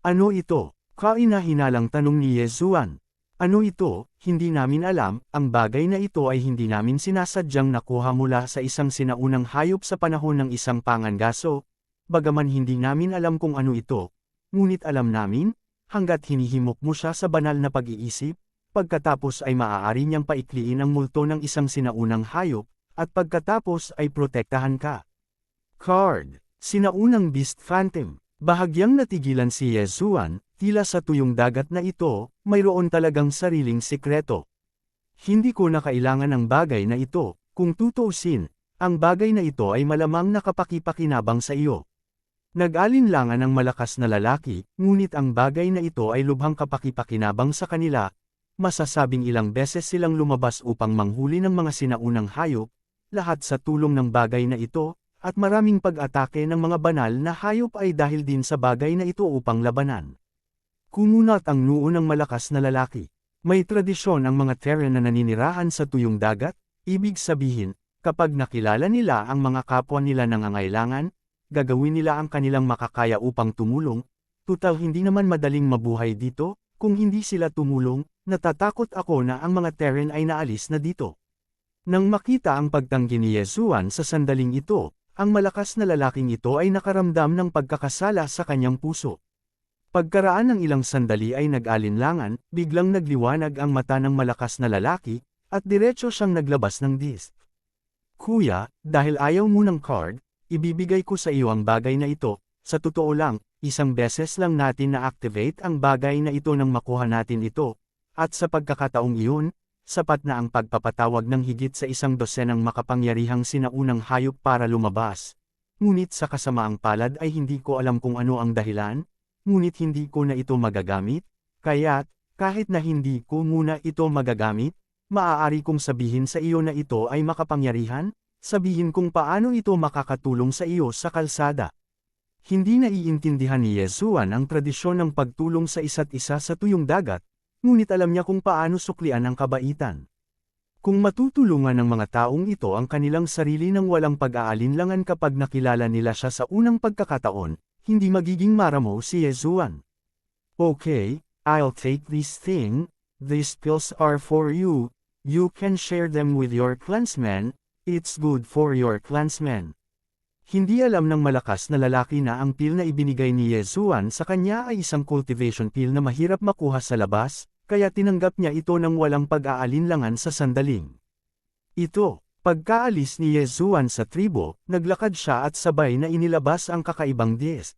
Ano ito? Kaina-hinalang tanong ni Yezuan. Ano ito? Hindi namin alam. Ang bagay na ito ay hindi namin sinasadyang nakuha mula sa isang sinaunang hayop sa panahon ng isang pangangaso, bagaman hindi namin alam kung ano ito. Ngunit alam namin, hanggat hinihimok mo siya sa banal na pag-iisip, pagkatapos ay maaari niyang paikliin ang multo ng isang sinaunang hayop, at pagkatapos ay protektahan ka. Card. Sinaunang Beast Phantom. Bahagyang natigilan si Yezuan, tila sa tuyong dagat na ito, mayroon talagang sariling sikreto. Hindi ko na kailangan ng bagay na ito, kung tutuusin, ang bagay na ito ay malamang nakapakipakinabang sa iyo. Nag-alinlangan ang malakas na lalaki, ngunit ang bagay na ito ay lubhang kapakipakinabang sa kanila, masasabing ilang beses silang lumabas upang manghuli ng mga sinaunang hayop, lahat sa tulong ng bagay na ito, at maraming pag-atake ng mga banal na hayop ay dahil din sa bagay na ito upang labanan. Kumunat ang noo ng malakas na lalaki. May tradisyon ang mga Terran na naninirahan sa tuyong dagat, ibig sabihin, kapag nakilala nila ang mga kapwa nila nangangailangan, gagawin nila ang kanilang makakaya upang tumulong, tutal hindi naman madaling mabuhay dito, kung hindi sila tumulong, natatakot ako na ang mga Terran ay naalis na dito. Nang makita ang pagtanggi ni Yezuan sa sandaling ito, ang malakas na lalaking ito ay nakaramdam ng pagkakasala sa kanyang puso. Pagkaraan ng ilang sandali ay nag-alinlangan, biglang nagliwanag ang mata ng malakas na lalaki, at diretso siyang naglabas ng disc. Kuya, dahil ayaw mo ng card, ibibigay ko sa iyo ang bagay na ito. Sa totoo lang, isang beses lang natin na-activate ang bagay na ito nang makuha natin ito, at sa pagkakataong iyon, sapat na ang pagpapatawag ng higit sa 100 makapangyarihang sinaunang hayop para lumabas. Ngunit sa kasamaang palad ay hindi ko alam kung ano ang dahilan, ngunit hindi ko na ito magagamit, kaya't, kahit na hindi ko muna ito magagamit, maaari kong sabihin sa iyo na ito ay makapangyarihan, sabihin kung paano ito makakatulong sa iyo sa kalsada. Hindi naiintindihan ni Yezuan ang tradisyon ng pagtulong sa isa't isa sa tuyong dagat, ngunit alam niya kung paano suklian ang kabaitan. Kung matutulungan ng mga taong ito ang kanilang sarili ng walang pag-aalinlangan kapag nakilala nila siya sa unang pagkakataon, hindi magiging maramo si Yezuan. Okay, I'll take this thing, these pills are for you, you can share them with your clansmen, it's good for your clansmen. Hindi alam ng malakas na lalaki na ang pill na ibinigay ni Yezuan sa kanya ay isang cultivation pill na mahirap makuha sa labas, kaya tinanggap niya ito ng walang pag-aalinlangan sa sandaling. Ito, pagkaalis ni Yezuan sa tribo, naglakad siya at sabay na inilabas ang kakaibang disc.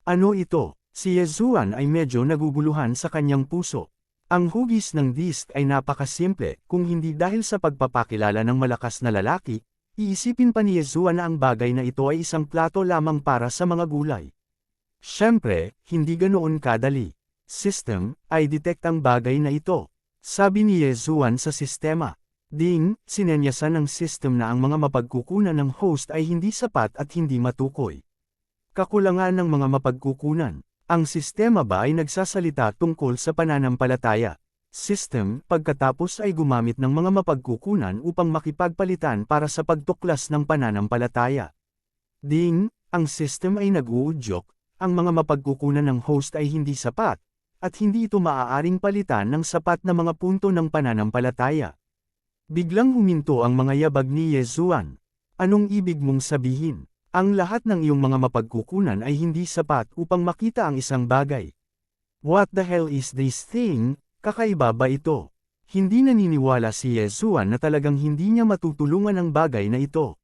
Ano ito? Si Yezuan ay medyo naguguluhan sa kanyang puso. Ang hugis ng disc ay napakasimple, kung hindi dahil sa pagpapakilala ng malakas na lalaki, iisipin pa ni Yezuan na ang bagay na ito ay isang plato lamang para sa mga gulay. Siyempre, hindi ganoon kadali. System, ay detect ang bagay na ito. Sabi ni Yezuan sa sistema. Ding, sinenyasan ng system na ang mga mapagkukunan ng host ay hindi sapat at hindi matukoy. Kakulangan ng mga mapagkukunan. Ang sistema ba ay nagsasalita tungkol sa pananampalataya? System, pagkatapos ay gumamit ng mga mapagkukunan upang makipagpalitan para sa pagtuklas ng pananampalataya. Ding, ang system ay nag-uudyok, ang mga mapagkukunan ng host ay hindi sapat, at hindi ito maaaring palitan ng sapat na mga punto ng pananampalataya. Biglang huminto ang mga yabag ni Yezuan. Anong ibig mong sabihin? Ang lahat ng iyong mga mapagkukunan ay hindi sapat upang makita ang isang bagay. What the hell is this thing? Kakaiba ba ito? Hindi naniniwala si Yezuan na talagang hindi niya matutulungan ang bagay na ito.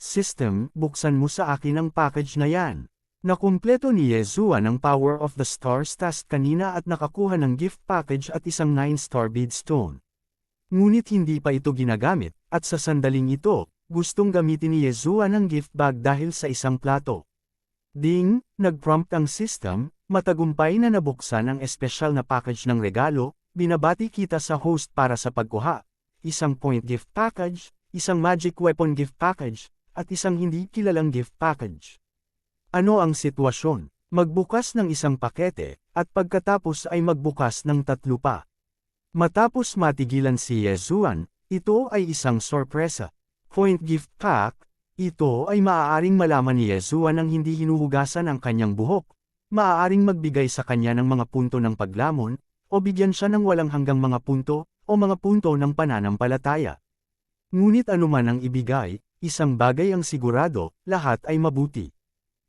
System, buksan mo sa akin ang package na yan. Nakumpleto ni Yezuan ang Power of the Stars task kanina at nakakuha ng gift package at isang 9-star beadstone. Ngunit hindi pa ito ginagamit, at sa sandaling ito, gustong gamitin ni Yezuan ang gift bag dahil sa isang plato. Ding, nag-prompt ang system, matagumpay na nabuksan ang espesyal na package ng regalo, binabati kita sa host para sa pagkuha, isang point gift package, isang magic weapon gift package, at isang hindi kilalang gift package. Ano ang sitwasyon? Magbukas ng isang pakete, at pagkatapos ay magbukas ng 3 pa. Matapos matigilan si Yezuan, ito ay isang sorpresa. Point gift pack, ito ay maaaring malaman ni Yezuan ang hindi hinuhugasan ang kanyang buhok, maaaring magbigay sa kanya ng mga punto ng paglamon, o bigyan siya ng walang hanggang mga punto, o mga punto ng pananampalataya. Ngunit anuman ang ibigay, isang bagay ang sigurado, lahat ay mabuti.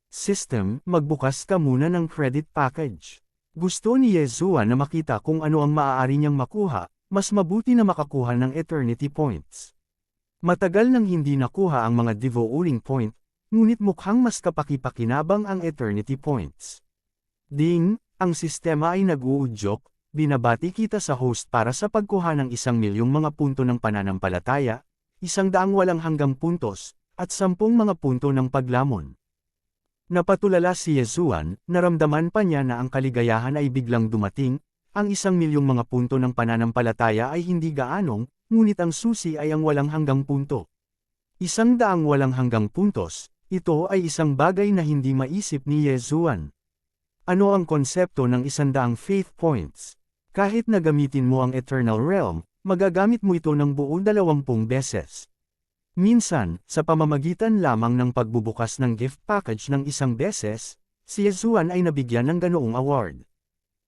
System, magbukas ka muna ng credit package. Gusto ni Yezuan na makita kung ano ang maaari niyang makuha, mas mabuti na makakuha ng eternity points. Matagal nang hindi nakuha ang mga devouring point, ngunit mukhang mas kapaki-pakinabang ang eternity points. Ding, ang sistema ay nag-uudyok, binabati kita sa host para sa pagkuha ng 1,000,000 mga punto ng pananampalataya, 100 walang hanggang puntos, at 10 mga punto ng paglamon. Napatulala si Yezuan, naramdaman pa niya na ang kaligayahan ay biglang dumating, ang 1,000,000 mga punto ng pananampalataya ay hindi gaanong, ngunit ang susi ay ang walang hanggang punto. 100 walang hanggang puntos, ito ay isang bagay na hindi maisip ni Yezuan. Ano ang konsepto ng 100 faith points? Kahit na gamitin mo ang Eternal Realm, magagamit mo ito ng buo 20 beses. Minsan, sa pamamagitan lamang ng pagbubukas ng gift package ng 1 beses, si Yezuan ay nabigyan ng ganoong award.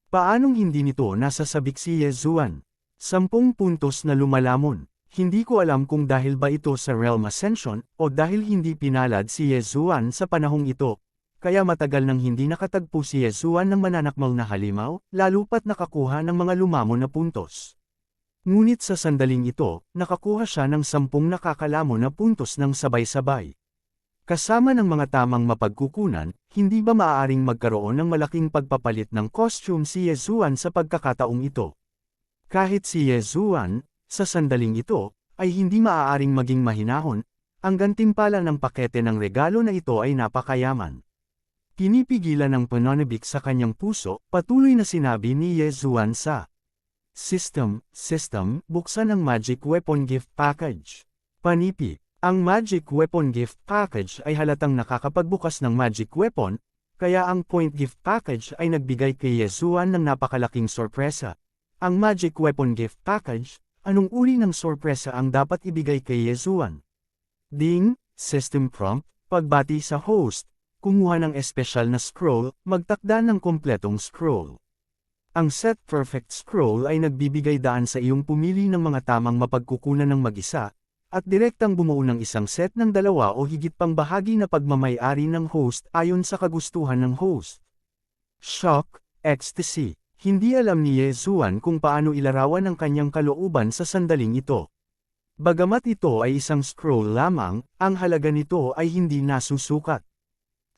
Paanong hindi nito nasasabik si Yezuan? 10 puntos na lumalamon. Hindi ko alam kung dahil ba ito sa Realm Ascension, o dahil hindi pinalad si Yezuan sa panahong ito, kaya matagal nang hindi nakatagpo si Yezuan ng mananakmal na halimaw, lalo pat nakakuha ng mga lumamon na puntos. Ngunit sa sandaling ito, nakakuha siya ng 10 nakakalamon na puntos ng sabay-sabay. Kasama ng mga tamang mapagkukunan, hindi ba maaaring magkaroon ng malaking pagpapalit ng costume si Yezuan sa pagkakataong ito? Kahit si Yezuan, sa sandaling ito, ay hindi maaaring maging mahinahon, ang gantimpala ng pakete ng regalo na ito ay napakayaman. Pinipigilan ng pananabik sa kanyang puso, patuloy na sinabi ni Yezuan sa System, buksan ang Magic Weapon Gift Package. Panipi, ang Magic Weapon Gift Package ay halatang nakakapagbukas ng Magic Weapon, kaya ang Point Gift Package ay nagbigay kay Yezuan ng napakalaking sorpresa. Ang Magic Weapon Gift Package, anong uri ng sorpresa ang dapat ibigay kay Yezuan? Ding, System Prompt, pagbati sa host, kumuha ng espesyal na scroll, magtakda ng kompletong scroll. Ang Set Perfect Scroll ay nagbibigay daan sa iyong pumili ng mga tamang mapagkukunan ng mag-isa, at direktang bumuo ng isang set ng 2 o higit pang bahagi na pagmamay-ari ng host ayon sa kagustuhan ng host. Shock, Ecstasy. Hindi alam ni Yezuan kung paano ilarawan ang kanyang kalooban sa sandaling ito. Bagamat ito ay isang scroll lamang, ang halaga nito ay hindi nasusukat.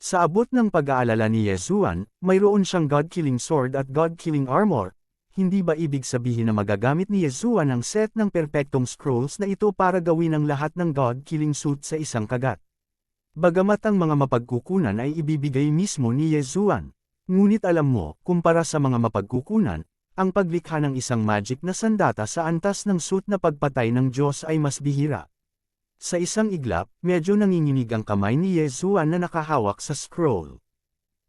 Sa abot ng pag-aalala ni Yezuan, mayroon siyang God-Killing Sword at God-Killing Armor. Hindi ba ibig sabihin na magagamit ni Yezuan ang set ng perpektong scrolls na ito para gawin ang lahat ng God-Killing suit sa isang kagat? Bagamat ang mga mapagkukunan ay ibibigay mismo ni Yezuan. Ngunit alam mo, kumpara sa mga mapagkukunan, ang paglikha ng isang magic na sandata sa antas ng suit na pagpatay ng Diyos ay mas bihira. Sa isang iglap, medyo nanginginig ang kamay ni Yezuan na nakahawak sa scroll.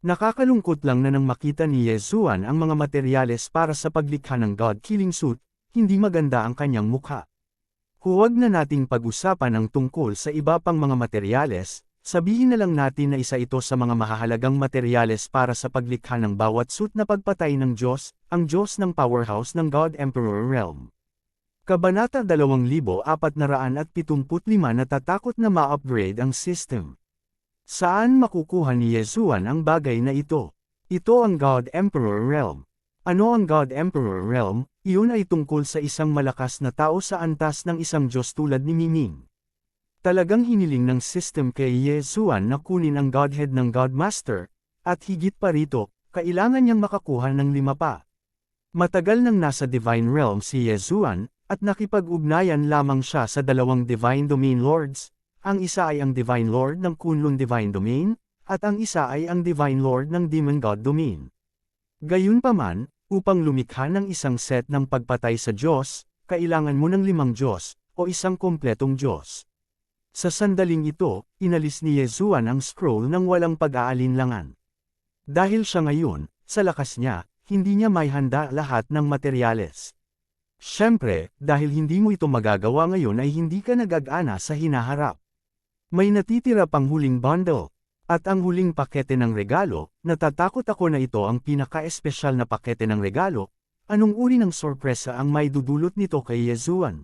Nakakalungkot lang na nang makita ni Yezuan ang mga materyales para sa paglikha ng God-Killing suit, hindi maganda ang kanyang mukha. Huwag na nating pag-usapan ang tungkol sa iba pang mga materyales. Sabihin na lang natin na isa ito sa mga mahahalagang materyales para sa paglikha ng bawat suit na pagpatay ng Diyos, ang Diyos ng powerhouse ng God Emperor Realm. Kabanata 2475 natatakot na ma-upgrade ang system. Saan makukuha ni Yezuan ang bagay na ito? Ito ang God Emperor Realm. Ano ang God Emperor Realm? Iyon ay tungkol sa isang malakas na tao sa antas ng isang Diyos tulad ni Miming. Talagang hiniling ng system kay Yezuan na kunin ang Godhead ng Godmaster, at higit pa rito, kailangan niyang makakuha ng 5 pa. Matagal nang nasa Divine Realm si Yezuan, at nakipag-ugnayan lamang siya sa 2 Divine Domain Lords, ang isa ay ang Divine Lord ng Kunlun Divine Domain, at ang isa ay ang Divine Lord ng Demon God Domain. Gayunpaman, upang lumikha ng isang set ng pagpatay sa Diyos, kailangan mo ng 5 Diyos, o isang kompletong Diyos. Sa sandaling ito, inalis ni Yezuan ang scroll ng walang pag-aalinlangan. Dahil siya ngayon, sa lakas niya, hindi niya may handa lahat ng materyales. Siyempre, dahil hindi mo ito magagawa ngayon ay hindi ka nag-agana sa hinaharap. May natitira pang huling bundle. At ang huling pakete ng regalo, natatakot ako na ito ang pinaka-espesyal na pakete ng regalo. Anong uri ng sorpresa ang may dudulot nito kay Yezuan?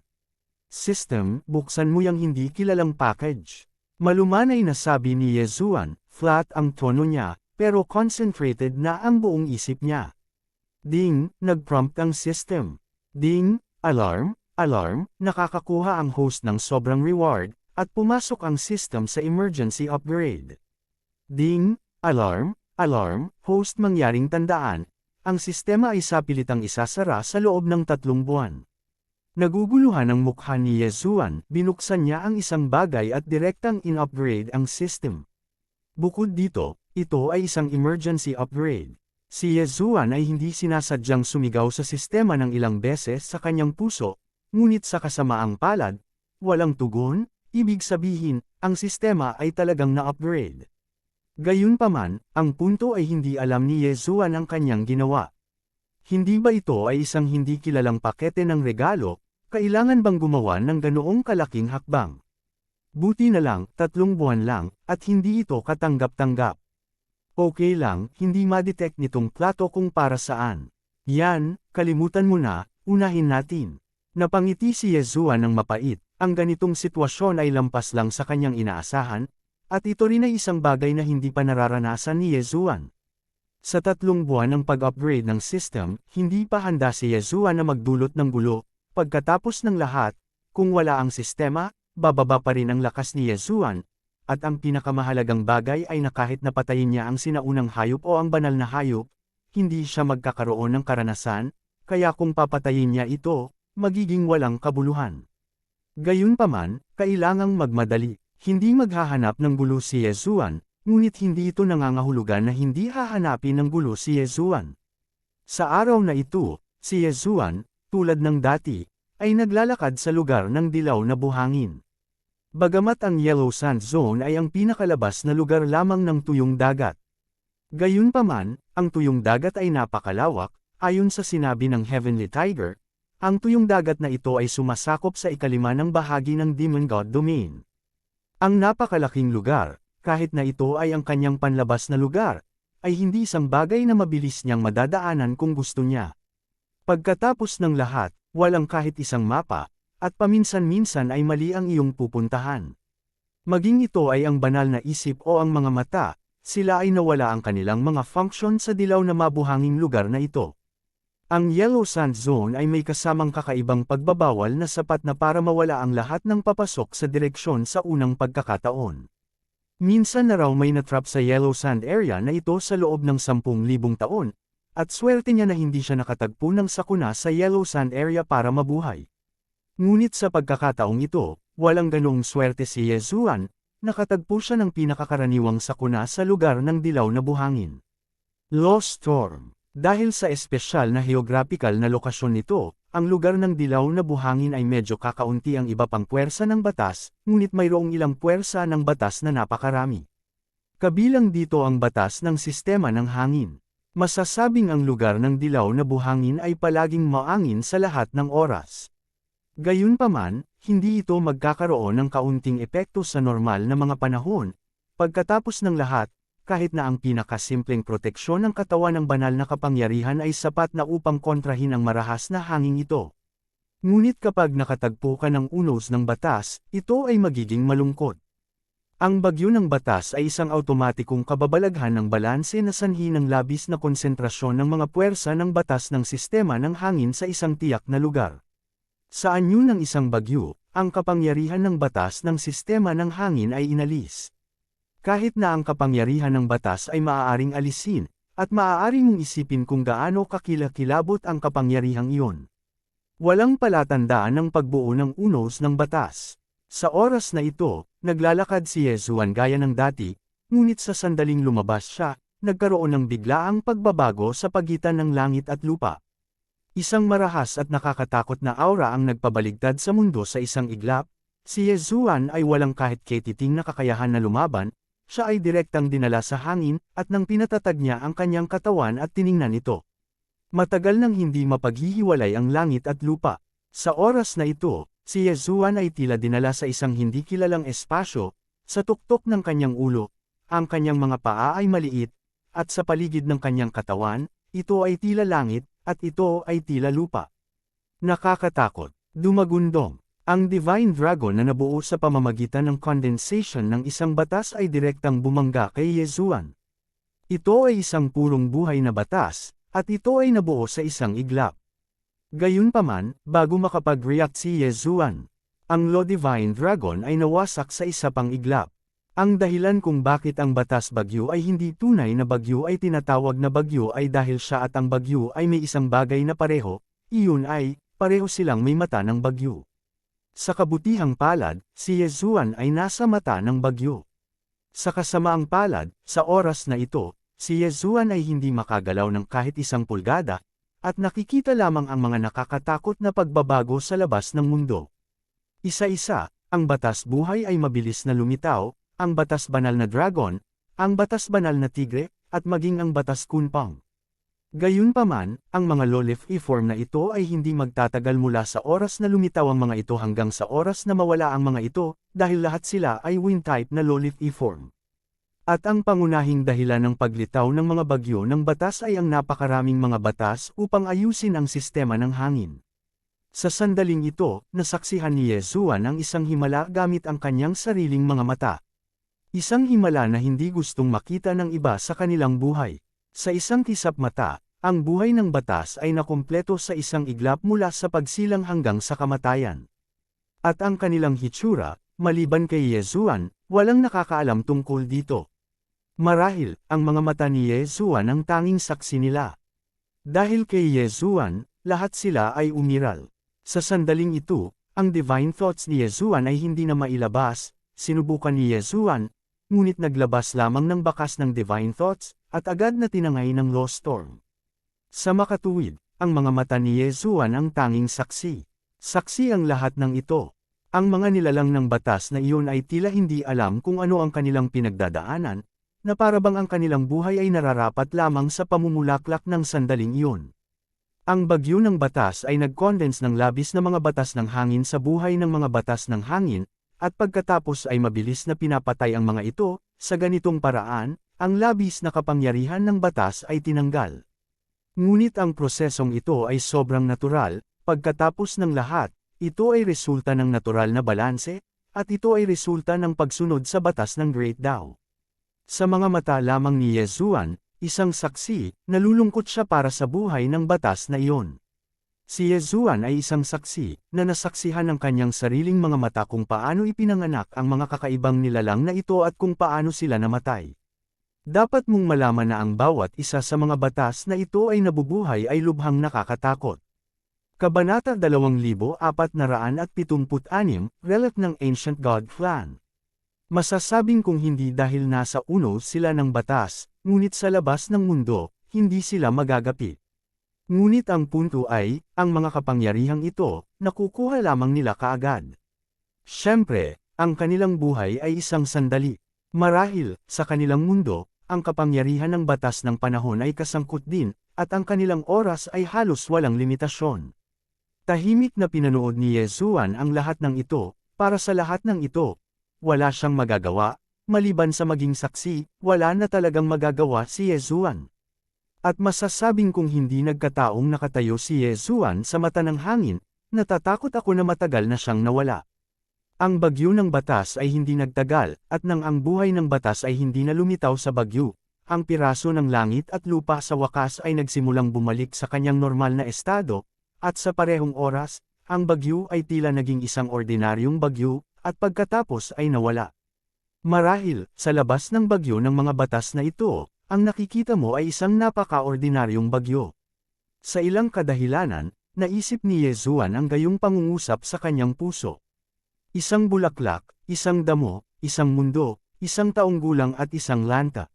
System, buksan mo yung hindi kilalang package. Malumanay na sabi ni Yezuan, flat ang tono niya, pero concentrated na ang buong isip niya. Ding, nag-prompt ang system. Ding, alarm, alarm, nakakakuha ang host ng sobrang reward, at pumasok ang system sa emergency upgrade. Ding, alarm, alarm, host mangyaring tandaan, ang sistema ay sapilitang isasara sa loob ng 3 buwan. Naguguluhan ang mukha ni Yezuan, binuksan niya ang isang bagay at direktang in-upgrade ang system. Bukod dito, ito ay isang emergency upgrade. Si Yezuan ay hindi sinasadyang sumigaw sa sistema ng ilang beses sa kanyang puso, ngunit sa kasamaang palad, walang tugon. Ibig sabihin, ang sistema ay talagang na-upgrade. Gayunpaman, ang punto ay hindi alam ni Yezuan ang kanyang ginawa. Hindi ba ito ay isang hindi kilalang pakete ng regalo? Kailangan bang gumawa ng ganoong kalaking hakbang? Buti na lang, 3 buwan lang, at hindi ito katanggap-tanggap. Okay lang, hindi ma-detect nitong plato kung para saan. Yan, kalimutan mo na, unahin natin. Napangiti si Yezuan ng mapait. Ang ganitong sitwasyon ay lampas lang sa kanyang inaasahan, at ito rin ay isang bagay na hindi pa nararanasan ni Yezuan. Sa 3 buwan ng pag-upgrade ng system, hindi pa handa si Yezuan na magdulot ng gulo. Pagkatapos ng lahat, kung wala ang sistema, bababa pa rin ang lakas ni Yezuan, at ang pinakamahalagang bagay ay na kahit napatayin niya ang sinaunang hayop o ang banal na hayop, hindi siya magkakaroon ng karanasan, kaya kung papatayin niya ito, magiging walang kabuluhan. Gayunpaman, kailangang magmadali. Hindi maghahanap ng gulo si Yezuan, ngunit hindi ito nangangahulugan na hindi hahanapin ng gulo si Yezuan. Sa araw na ito, si Yezuan, tulad ng dati, ay naglalakad sa lugar ng dilaw na buhangin. Bagamat ang Yellow Sand Zone ay ang pinakalabas na lugar lamang ng tuyong dagat. Gayunpaman, ang tuyong dagat ay napakalawak, ayon sa sinabi ng Heavenly Tiger. Ang tuyong dagat na ito ay sumasakop sa ikalima ng bahagi ng Demon God Domain. Ang napakalaking lugar, kahit na ito ay ang kanyang panlabas na lugar, ay hindi isang bagay na mabilis niyang madadaanan kung gusto niya. Pagkatapos ng lahat, walang kahit isang mapa, at paminsan-minsan ay mali ang iyong pupuntahan. Maging ito ay ang banal na isip o ang mga mata, sila ay nawala ang kanilang mga function sa dilaw na mabuhanging lugar na ito. Ang Yellow Sand Zone ay may kasamang kakaibang pagbabawal na sapat na para mawala ang lahat ng papasok sa direksyon sa unang pagkakataon. Minsan na raw may natrap sa Yellow Sand Area na ito sa loob ng 10,000 taon, at swerte niya na hindi siya nakatagpo ng sakuna sa Yellow Sand Area para mabuhay. Ngunit sa pagkakataong ito, walang ganoong swerte si Yezuan, nakatagpo siya ng pinakakaraniwang sakuna sa lugar ng dilaw na buhangin. Lost Storm. Dahil sa espesyal na geographical na lokasyon nito, ang lugar ng dilaw na buhangin ay medyo kakaunti ang iba pang puwersa ng batas, ngunit mayroong ilang puwersa ng batas na napakarami. Kabilang dito ang batas ng sistema ng hangin. Masasabing ang lugar ng dilaw na buhangin ay palaging maangin sa lahat ng oras. Gayunpaman, hindi ito magkakaroon ng kaunting epekto sa normal na mga panahon. Pagkatapos ng lahat, kahit na ang pinakasimpleng proteksyon ng katawan ng banal na kapangyarihan ay sapat na upang kontrahin ang marahas na hangin ito. Ngunit kapag nakatagpo ka ng unos ng batas, ito ay magiging malungkot. Ang bagyo ng batas ay isang automatikong kababalaghan ng balanse na sanhi ng labis na konsentrasyon ng mga puwersa ng batas ng sistema ng hangin sa isang tiyak na lugar. Sa anyo ng isang bagyo, ang kapangyarihan ng batas ng sistema ng hangin ay inalis. Kahit na ang kapangyarihan ng batas ay maaaring alisin, at maaari mong isipin kung gaano kakilakilabot ang kapangyarihang iyon. Walang palatandaan ng pagbuo ng unos ng batas. Sa oras na ito, naglalakad si Yezuan gaya ng dati, ngunit sa sandaling lumabas siya, nagkaroon ng biglaang pagbabago sa pagitan ng langit at lupa. Isang marahas at nakakatakot na aura ang nagpabaligtad sa mundo sa isang iglap. Si Yezuan ay walang kahit ketiting na kakayahan na lumaban. Siya ay direktang dinala sa hangin, at nang pinatatag niya ang kanyang katawan at tiningnan ito. Matagal nang hindi mapaghihiwalay ang langit at lupa. Sa oras na ito, si Yezuan ay tila dinala sa isang hindi kilalang espasyo, sa tuktok ng kanyang ulo, ang kanyang mga paa ay maliit, at sa paligid ng kanyang katawan, ito ay tila langit, at ito ay tila lupa. Nakakatakot, dumagundong. Ang Divine Dragon na nabuo sa pamamagitan ng condensation ng isang batas ay direktang bumangga kay Yezuan. Ito ay isang purong buhay na batas, at ito ay nabuo sa isang iglap. Gayunpaman, bago makapag-react si Yezuan, ang Lo Divine Dragon ay nawasak sa isa pang iglap. Ang dahilan kung bakit ang batas bagyo ay hindi tunay na bagyo ay tinatawag na bagyo ay dahil siya at ang bagyo ay may isang bagay na pareho, iyon ay, pareho silang may mata ng bagyo. Sa kabutihang palad, si Yezuan ay nasa mata ng bagyo. Sa kasamaang palad, sa oras na ito, si Yezuan ay hindi makagalaw ng kahit isang pulgada, at nakikita lamang ang mga nakakatakot na pagbabago sa labas ng mundo. Isa-isa, ang batas buhay ay mabilis na lumitaw, ang batas banal na dragon, ang batas banal na tigre, at maging ang batas kunpang. Gayunpaman, ang mga Lolith-E-form na ito ay hindi magtatagal mula sa oras na lumitaw ang mga ito hanggang sa oras na mawala ang mga ito, dahil lahat sila ay wind-type na Lolith-E-form. At ang pangunahing dahilan ng paglitaw ng mga bagyo ng batas ay ang napakaraming mga batas upang ayusin ang sistema ng hangin. Sa sandaling ito, nasaksihan ni Yezuan ang isang himala gamit ang kanyang sariling mga mata. Isang himala na hindi gustong makita ng iba sa kanilang buhay. Sa isang kisap mata, ang buhay ng batas ay nakumpleto sa isang iglap mula sa pagsilang hanggang sa kamatayan. At ang kanilang hitsura, maliban kay Yezuan, walang nakakaalam tungkol dito. Marahil, ang mga mata ni Yezuan ang tanging saksi nila. Dahil kay Yezuan, lahat sila ay umiral. Sa sandaling ito, ang divine thoughts ni Yezuan ay hindi na mailabas, sinubukan ni Yezuan, ngunit naglabas lamang ng bakas ng divine thoughts, at agad na tinangay ng law storm. Sa makatuwid, ang mga mata ni Yezuan ang tanging saksi. Saksi ang lahat ng ito. Ang mga nilalang ng batas na iyon ay tila hindi alam kung ano ang kanilang pinagdadaanan, na parabang ang kanilang buhay ay nararapat lamang sa pamumulaklak ng sandaling iyon. Ang bagyo ng batas ay nag-condense ng labis na mga batas ng hangin sa buhay ng mga batas ng hangin, at pagkatapos ay mabilis na pinapatay ang mga ito, sa ganitong paraan, ang labis na kapangyarihan ng batas ay tinanggal. Ngunit ang prosesong ito ay sobrang natural, pagkatapos ng lahat, ito ay resulta ng natural na balanse, at ito ay resulta ng pagsunod sa batas ng Great Tao. Sa mga mata lamang ni Yezuan, isang saksi, nalulungkot siya para sa buhay ng batas na iyon. Si Yezuan ay isang saksi, na nasaksihan ng kanyang sariling mga mata kung paano ipinanganak ang mga kakaibang nilalang na ito at kung paano sila namatay. Dapat mong malaman na ang bawat isa sa mga batas na ito ay nabubuhay ay lubhang nakakatakot. Kabanata 2476, Relic ng Ancient God Clan. Masasabing kung hindi dahil nasa uno sila ng batas, ngunit sa labas ng mundo, hindi sila magagapit. Ngunit ang punto ay, ang mga kapangyarihang ito, nakukuha lamang nila kaagad. Siyempre, ang kanilang buhay ay isang sandali. Marahil, sa kanilang mundo, ang kapangyarihan ng batas ng panahon ay kasangkot din, at ang kanilang oras ay halos walang limitasyon. Tahimik na pinanood ni Yezuan ang lahat ng ito, para sa lahat ng ito, wala siyang magagawa, maliban sa maging saksi, wala na talagang magagawa si Yezuan. At masasabing kung hindi nagkataong nakatayo si Yezuan sa mata ng hangin, natatakot ako na matagal na siyang nawala. Ang bagyo ng batas ay hindi nagtagal, at nang ang buhay ng batas ay hindi na lumitaw sa bagyo, ang piraso ng langit at lupa sa wakas ay nagsimulang bumalik sa kanyang normal na estado, at sa parehong oras, ang bagyo ay tila naging isang ordinaryong bagyo, at pagkatapos ay nawala. Marahil, sa labas ng bagyo ng mga batas na ito, ang nakikita mo ay isang napaka-ordinaryong bagyo. Sa ilang kadahilanan, naisip ni Yezuan ang gayong pangungusap sa kanyang puso. Isang bulaklak, isang damo, isang mundo, isang taong gulang at isang lanta.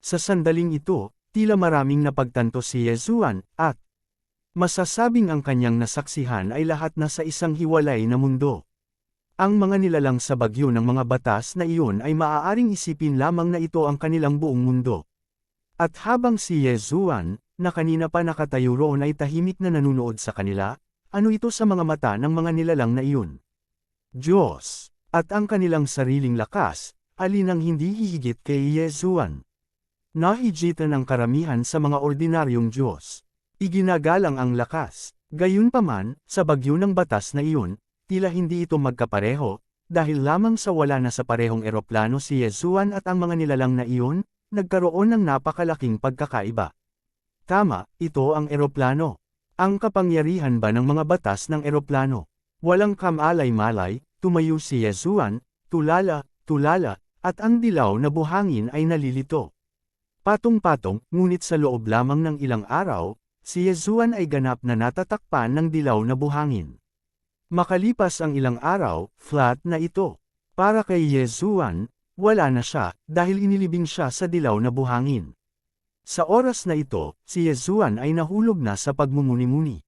Sa sandaling ito, tila maraming napagtanto si Yezuan, at masasabing ang kanyang nasaksihan ay lahat na sa isang hiwalay na mundo. Ang mga nilalang sa bagyo ng mga batas na iyon ay maaaring isipin lamang na ito ang kanilang buong mundo. At habang si Yezuan, na kanina pa nakatayo roon ay tahimik na nanunood sa kanila, ano ito sa mga mata ng mga nilalang na iyon? Diyos, at ang kanilang sariling lakas, alin ang hindi hihigit kay Yesuan? Nahigitan ang karamihan sa mga ordinaryong Diyos. Iginagalang ang lakas. Gayunpaman, sa bagyo ng batas na iyon, tila hindi ito magkapareho, dahil lamang sa wala na sa parehong eroplano si Yesuan at ang mga nilalang na iyon, nagkaroon ng napakalaking pagkakaiba. Tama, ito ang eroplano. Ang kapangyarihan ba ng mga batas ng eroplano? Walang kamalay-malay, tumayo si Yesuan, tulala, at ang dilaw na buhangin ay nalilito. Patong-patong, ngunit sa loob lamang ng ilang araw, si Yesuan ay ganap na natatakpan ng dilaw na buhangin. Makalipas ang ilang araw, flat na ito. Para kay Yesuan, wala na siya, dahil inilibing siya sa dilaw na buhangin. Sa oras na ito, si Yesuan ay nahulog na sa pagmumuni-muni.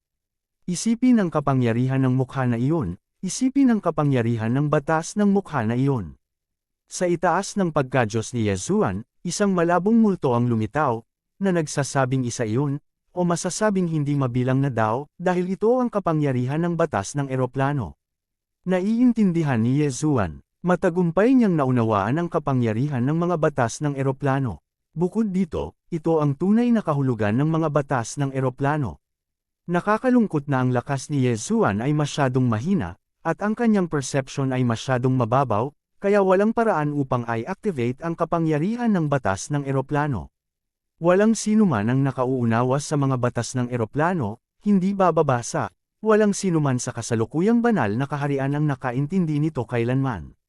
Isipin ang kapangyarihan ng mukha na iyon, isipin ang kapangyarihan ng batas ng mukha na iyon. Sa itaas ng pagkadyos ni Yesuan, isang malabong multo ang lumitaw, na nagsasabing isa iyon, o masasabing hindi mabilang na daw, dahil ito ang kapangyarihan ng batas ng eroplano. Naiintindihan ni Yesuan, matagumpay niyang naunawaan ang kapangyarihan ng mga batas ng eroplano. Bukod dito, ito ang tunay na kahulugan ng mga batas ng eroplano. Nakakalungkot na ang lakas ni Yesuan ay masyadong mahina, at ang kanyang perception ay masyadong mababaw, kaya walang paraan upang i-activate ang kapangyarihan ng batas ng eroplano. Walang sinuman ang nakauunawa sa mga batas ng eroplano, hindi bababasa, walang sinuman sa kasalukuyang banal na kaharian ang nakaintindi nito kailanman.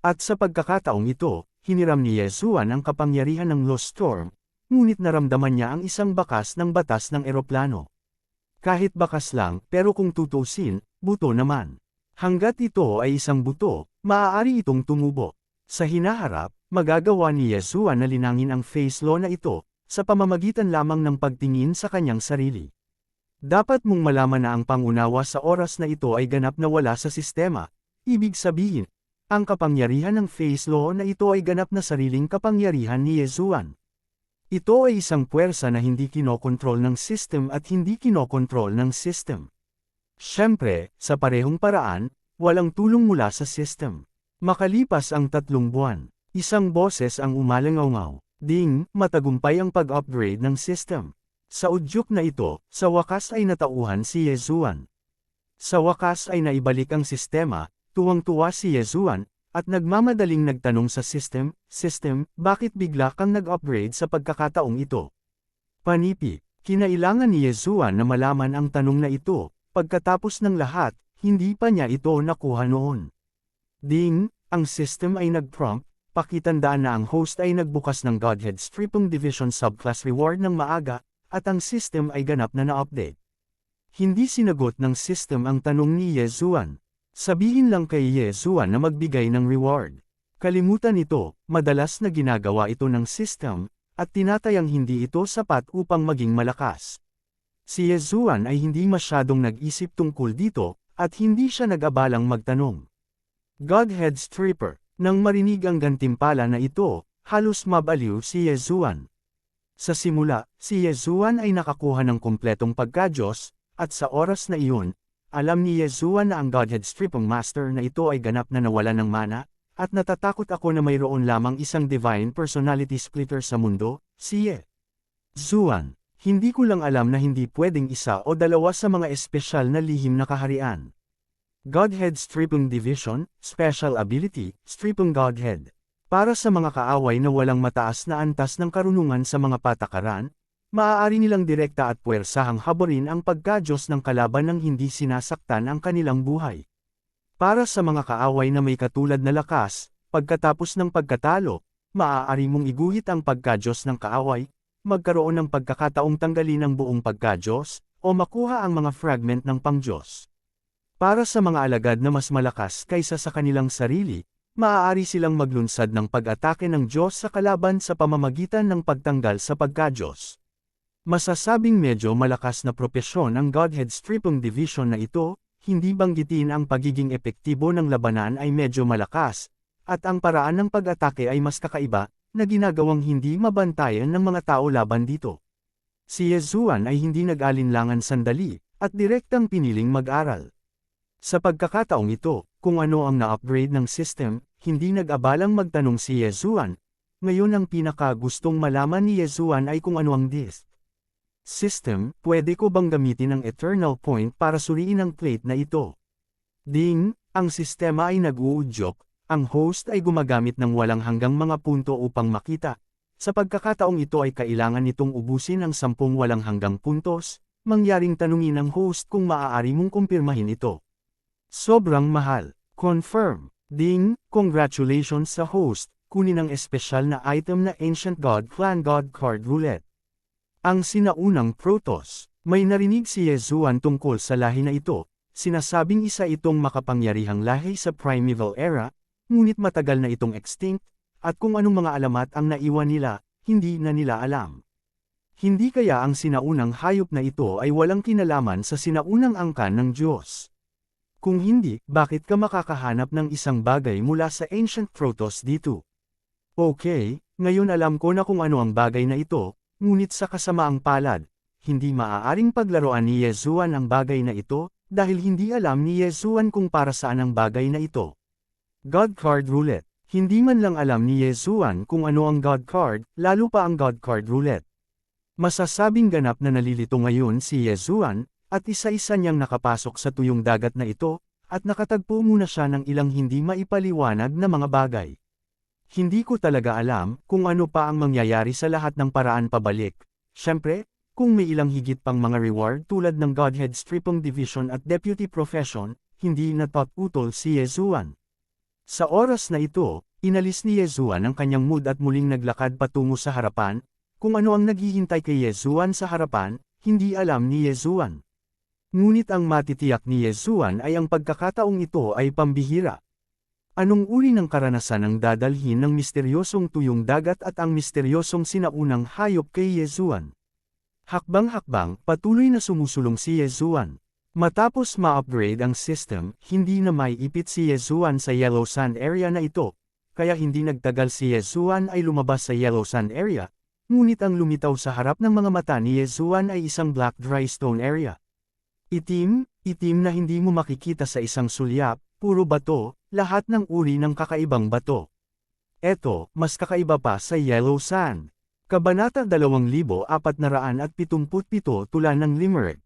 At sa pagkakataong ito, hiniram ni Yesuan ang kapangyarihan ng Lost Storm, ngunit naramdaman niya ang isang bakas ng batas ng eroplano. Kahit bakas lang, pero kung tutusin, buto naman. Hanggat ito ay isang buto, maaari itong tumubo. Sa hinaharap, magagawa ni Yesuan na linangin ang phase law na ito, sa pamamagitan lamang ng pagtingin sa kanyang sarili. Dapat mong malaman na ang pangunawa sa oras na ito ay ganap na wala sa sistema, ibig sabihin, ang kapangyarihan ng phase law na ito ay ganap na sariling kapangyarihan ni Yesuan. Ito ay isang puwersa na hindi kinokontrol ng system at hindi kinokontrol ng system. Siyempre, sa parehong paraan, walang tulong mula sa system. Makalipas ang 3 buwan, isang boses ang umalangaw-ngaw. Ding, matagumpay ang pag-upgrade ng system. Sa udyok na ito, sa wakas ay natauhan si Yesuan. Sa wakas ay naibalik ang sistema, tuwang-tuwa si Yesuan, at nagmamadaling nagtanong sa system, bakit bigla kang nag-upgrade sa pagkakataong ito? Panipi, kinailangan ni Yesuan na malaman ang tanong na ito, pagkatapos ng lahat, hindi pa niya ito nakuha noon. Ding, ang system ay nag-prompt, pakitandaan na ang host ay nagbukas ng Godhead Stripong Division Subclass Reward ng maaga, at ang system ay ganap na na-update. Hindi sinagot ng system ang tanong ni Yesuan. Sabihin lang kay Yesuan na magbigay ng reward. Kalimutan ito, madalas na ginagawa ito ng system, at tinatayang hindi ito sapat upang maging malakas. Si Yesuan ay hindi masyadong nag-isip tungkol dito, at hindi siya nag-abalang magtanong. Godhead Stripper. Nang marinig ang gantimpala na ito, halos mabaliw si Yesuan. Sa simula, si Yesuan ay nakakuha ng kumpletong pagka-Diyos, at sa oras na iyon, alam ni Yesuan na ang Godhead Stripong Master na ito ay ganap na nawalan ng mana, at natatakot ako na mayroon lamang isang Divine Personality Splitter sa mundo, si Yesuan. Hindi ko lang alam na hindi pwedeng isa o dalawa sa mga espesyal na lihim na kaharian. Godhead Stripong Division, Special Ability, Stripong Godhead. Para sa mga kaaway na walang mataas na antas ng karunungan sa mga patakaran, maaari nilang direkta at puwersahang haborin ang pagka-Diyos ng kalaban nang hindi sinasaktan ang kanilang buhay. Para sa mga kaaway na may katulad na lakas, pagkatapos ng pagkatalo, maaari mong iguhit ang pagka-Diyos ng kaaway, magkaroon ng pagkakataong tanggalin ang buong pagka-Diyos, o makuha ang mga fragment ng pang-Diyos. Para sa mga alagad na mas malakas kaysa sa kanilang sarili, maaari silang maglunsad ng pag-atake ng Diyos sa kalaban sa pamamagitan ng pagtanggal sa pagka-Diyos. Masasabing medyo malakas na propesyon ang Godhead Stripong Division na ito, hindi banggitin ang pagiging epektibo ng labanan ay medyo malakas, at ang paraan ng pag-atake ay mas kakaiba, na ginagawang hindi mabantayan ng mga tao laban dito. Si Yesuan ay hindi nag-alinlangan sandali, at direktang piniling mag-aral. Sa pagkakataong ito, kung ano ang na-upgrade ng system, hindi nag-abalang magtanong si Yezuan. Ngayon ang pinaka-gustong malaman ni Yezuan ay kung ano ang disk. System, pwede ko bang gamitin ang Eternal Point para suriin ang plate na ito? Ding, ang sistema ay nag-uudyok, ang host ay gumagamit ng walang hanggang mga punto upang makita. Sa pagkakataong ito ay kailangan nitong ubusin ang 10 walang hanggang puntos, mangyaring tanungin ng host kung maaari mong kumpirmahin ito. Sobrang mahal. Confirm. Ding, congratulations sa host, kunin ang espesyal na item na Ancient God Clan God Card Roulette. Ang sinaunang Protoss, may narinig si Yezuan tungkol sa lahi na ito, sinasabing isa itong makapangyarihang lahi sa Primeval Era, ngunit matagal na itong extinct, at kung anong mga alamat ang naiwan nila, hindi na nila alam. Hindi kaya ang sinaunang hayop na ito ay walang kinalaman sa sinaunang angkan ng Diyos? Kung hindi, bakit ka makakahanap ng isang bagay mula sa Ancient Protoss dito? Okay, ngayon alam ko na kung ano ang bagay na ito, ngunit sa kasamaang palad, hindi maaaring paglaruan ni Yezuan ang bagay na ito, dahil hindi alam ni Yezuan kung para saan ang bagay na ito. God Card Roulette. Hindi man lang alam ni Yezuan kung ano ang God Card, lalo pa ang God Card Roulette. Masasabing ganap na nalilito ngayon si Yezuan, at isa-isa niyang nakapasok sa tuyong dagat na ito, at nakatagpo muna siya ng ilang hindi maipaliwanag na mga bagay. Hindi ko talaga alam kung ano pa ang mangyayari sa lahat ng paraan pabalik. Siyempre, kung may ilang higit pang mga reward tulad ng Godhead Stripong Division at Deputy Profession, hindi natututol si Yezuan. Sa oras na ito, inalis ni Yezuan ang kanyang mood at muling naglakad patungo sa harapan. Kung ano ang naghihintay kay Yezuan sa harapan, hindi alam ni Yezuan. Ngunit ang matitiyak ni Yezuan ay ang pagkakataong ito ay pambihira. Anong uri ng karanasan ang dadalhin ng misteryosong tuyong dagat at ang misteryosong sinaunang hayop kay Yezuan? Hakbang-hakbang, patuloy na sumusulong si Yezuan. Matapos ma-upgrade ang system, hindi na maiipit si Yezuan sa Yellow Sand area na ito, kaya hindi nagtagal si Yezuan ay lumabas sa Yellow Sand area, ngunit ang lumitaw sa harap ng mga mata ni Yezuan ay isang Black Dry Stone area. Itim na hindi mo makikita sa isang sulyap, puro bato, lahat ng uri ng kakaibang bato. Eto, mas kakaiba pa sa Yellow Sand. Kabanata 2477 tula ng Limerick.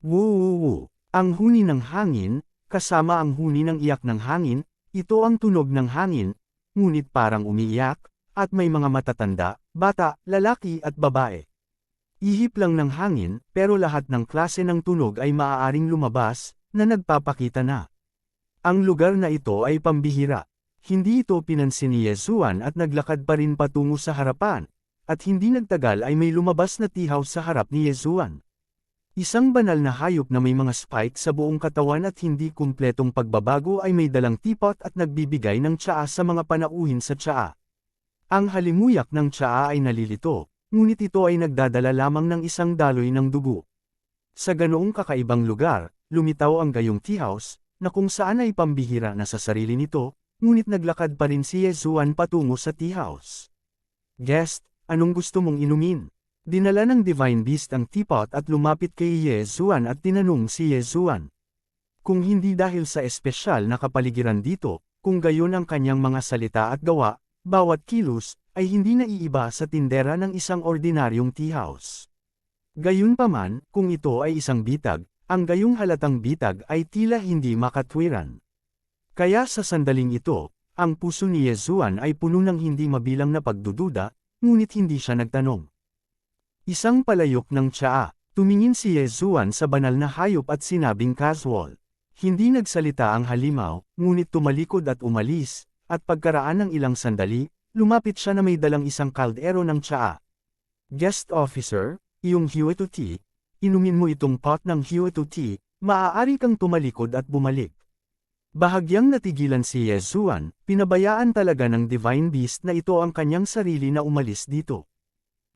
Woo! Ang huni ng hangin, kasama ang huni ng iyak ng hangin, ito ang tunog ng hangin, ngunit parang umiiyak, at may mga matatanda, bata, lalaki at babae. Ihip lang ng hangin, pero lahat ng klase ng tunog ay maaaring lumabas, na nagpapakita na. Ang lugar na ito ay pambihira. Hindi ito pinansin ni Yezuan at naglakad pa rin patungo sa harapan, at hindi nagtagal ay may lumabas na tihaw sa harap ni Yezuan. Isang banal na hayop na may mga spike sa buong katawan at hindi kumpletong pagbabago ay may dalang tipot at nagbibigay ng tsaa sa mga panauhin sa tsaa. Ang halimuyak ng tsaa ay nalilito, ngunit ito ay nagdadala lamang ng isang daloy ng dugo. Sa ganoong kakaibang lugar, lumitaw ang gayong tea house, na kung saan ay pambihira na sa sarili nito, ngunit naglakad pa rin si Yezuan patungo sa tea house. Guest, anong gusto mong inumin? Dinala ng Divine Beast ang teapot at lumapit kay Yezuan at tinanong si Yezuan. Kung hindi dahil sa espesyal na kapaligiran dito, kung gayon ang kanyang mga salita at gawa, bawat kilos, ay hindi naiiba sa tindera ng isang ordinaryong tea house. Gayunpaman, kung ito ay isang bitag, ang gayong halatang bitag ay tila hindi makatwiran. Kaya sa sandaling ito, ang puso ni Yezuan ay puno ng hindi mabilang na pagdududa, ngunit hindi siya nagtanong. Isang palayok ng tsaa, tumingin si Yezuan sa banal na hayop at sinabing casual. Hindi nagsalita ang halimaw, ngunit tumalikod at umalis, at pagkaraan ng ilang sandali, lumapit siya na may dalang isang kaldero ng tsaa. Guest officer, iyong Hueto tea, inumin mo itong pot ng Hueto tea, maaari kang tumalikod at bumalik. Bahagyang natigilan si Yezuan, pinabayaan talaga ng Divine Beast na ito ang kanyang sarili na umalis dito.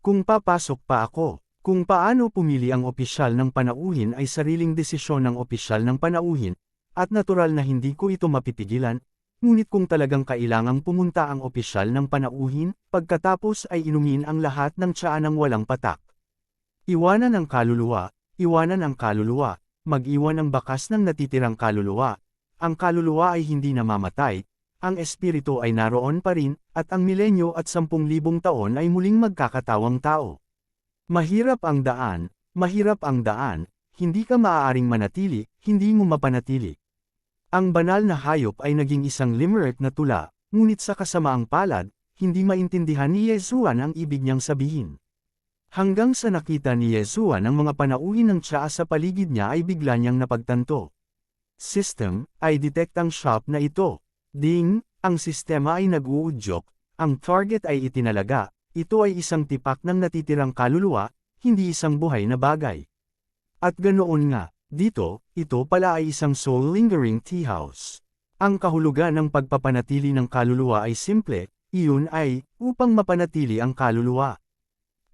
Kung papasok pa ako, kung paano pumili ang opisyal ng panauhin ay sariling desisyon ng opisyal ng panauhin, at natural na hindi ko ito mapipigilan, ngunit kung talagang kailangang pumunta ang opisyal ng panauhin, pagkatapos ay inumin ang lahat ng tsaa ng walang patak. Iwanan ang kaluluwa, iwanan ang kaluluwa, mag-iwan ang bakas ng natitirang kaluluwa. Ang kaluluwa ay hindi namamatay, ang espiritu ay naroon pa rin, at ang milenyo at 10,000 taon ay muling magkakatawang tao. Mahirap ang daan, hindi ka maaaring manatili, hindi mo mapanatili. Ang banal na hayop ay naging isang limerick na tula, ngunit sa kasamaang palad, hindi maintindihan ni Yesuan ang ibig niyang sabihin. Hanggang sa nakita ni Yesuan ang mga panauhin ng tsaa sa paligid niya ay bigla niyang napagtanto. System, ay detect ang shop na ito. Ding, ang sistema ay nag-uudyok, ang target ay itinalaga, ito ay isang tipak ng natitirang kaluluwa, hindi isang buhay na bagay. At ganoon nga, dito, ito pala ay isang soul-lingering tea house. Ang kahulugan ng pagpapanatili ng kaluluwa ay simple, iyon ay, upang mapanatili ang kaluluwa.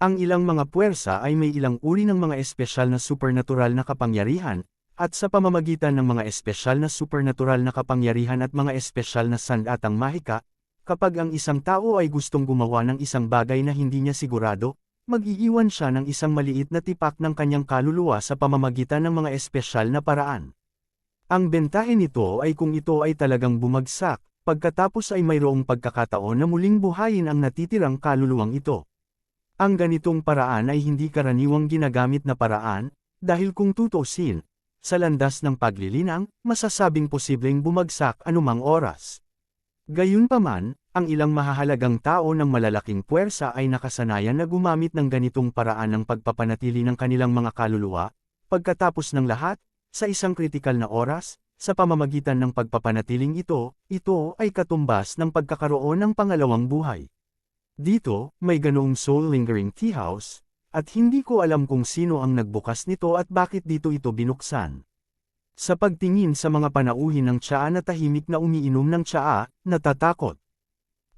Ang ilang mga puwersa ay may ilang uri ng mga espesyal na supernatural na kapangyarihan, at sa pamamagitan ng mga espesyal na supernatural na kapangyarihan at mga espesyal na sandatang mahika, kapag ang isang tao ay gustong gumawa ng isang bagay na hindi niya sigurado, mag-iiwan siya ng isang maliit na tipak ng kanyang kaluluwa sa pamamagitan ng mga espesyal na paraan. Ang bentahe nito ay kung ito ay talagang bumagsak, pagkatapos ay mayroong pagkakataon na muling buhayin ang natitirang kaluluwang ito. Ang ganitong paraan ay hindi karaniwang ginagamit na paraan, dahil kung tutuusin, sa landas ng paglilinang, masasabing posibleng bumagsak anumang oras. Gayunpaman, ang ilang mahahalagang tao ng malalaking puwersa ay nakasanayan na gumamit ng ganitong paraan ng pagpapanatili ng kanilang mga kaluluwa, pagkatapos ng lahat, sa isang kritikal na oras, sa pamamagitan ng pagpapanatiling ito ay katumbas ng pagkakaroon ng pangalawang buhay. Dito, may ganoong soul-lingering tea house, at hindi ko alam kung sino ang nagbukas nito at bakit dito ito binuksan. Sa pagtingin sa mga panauhin ng tsaa na tahimik na umiinom ng tsaa, natatakot.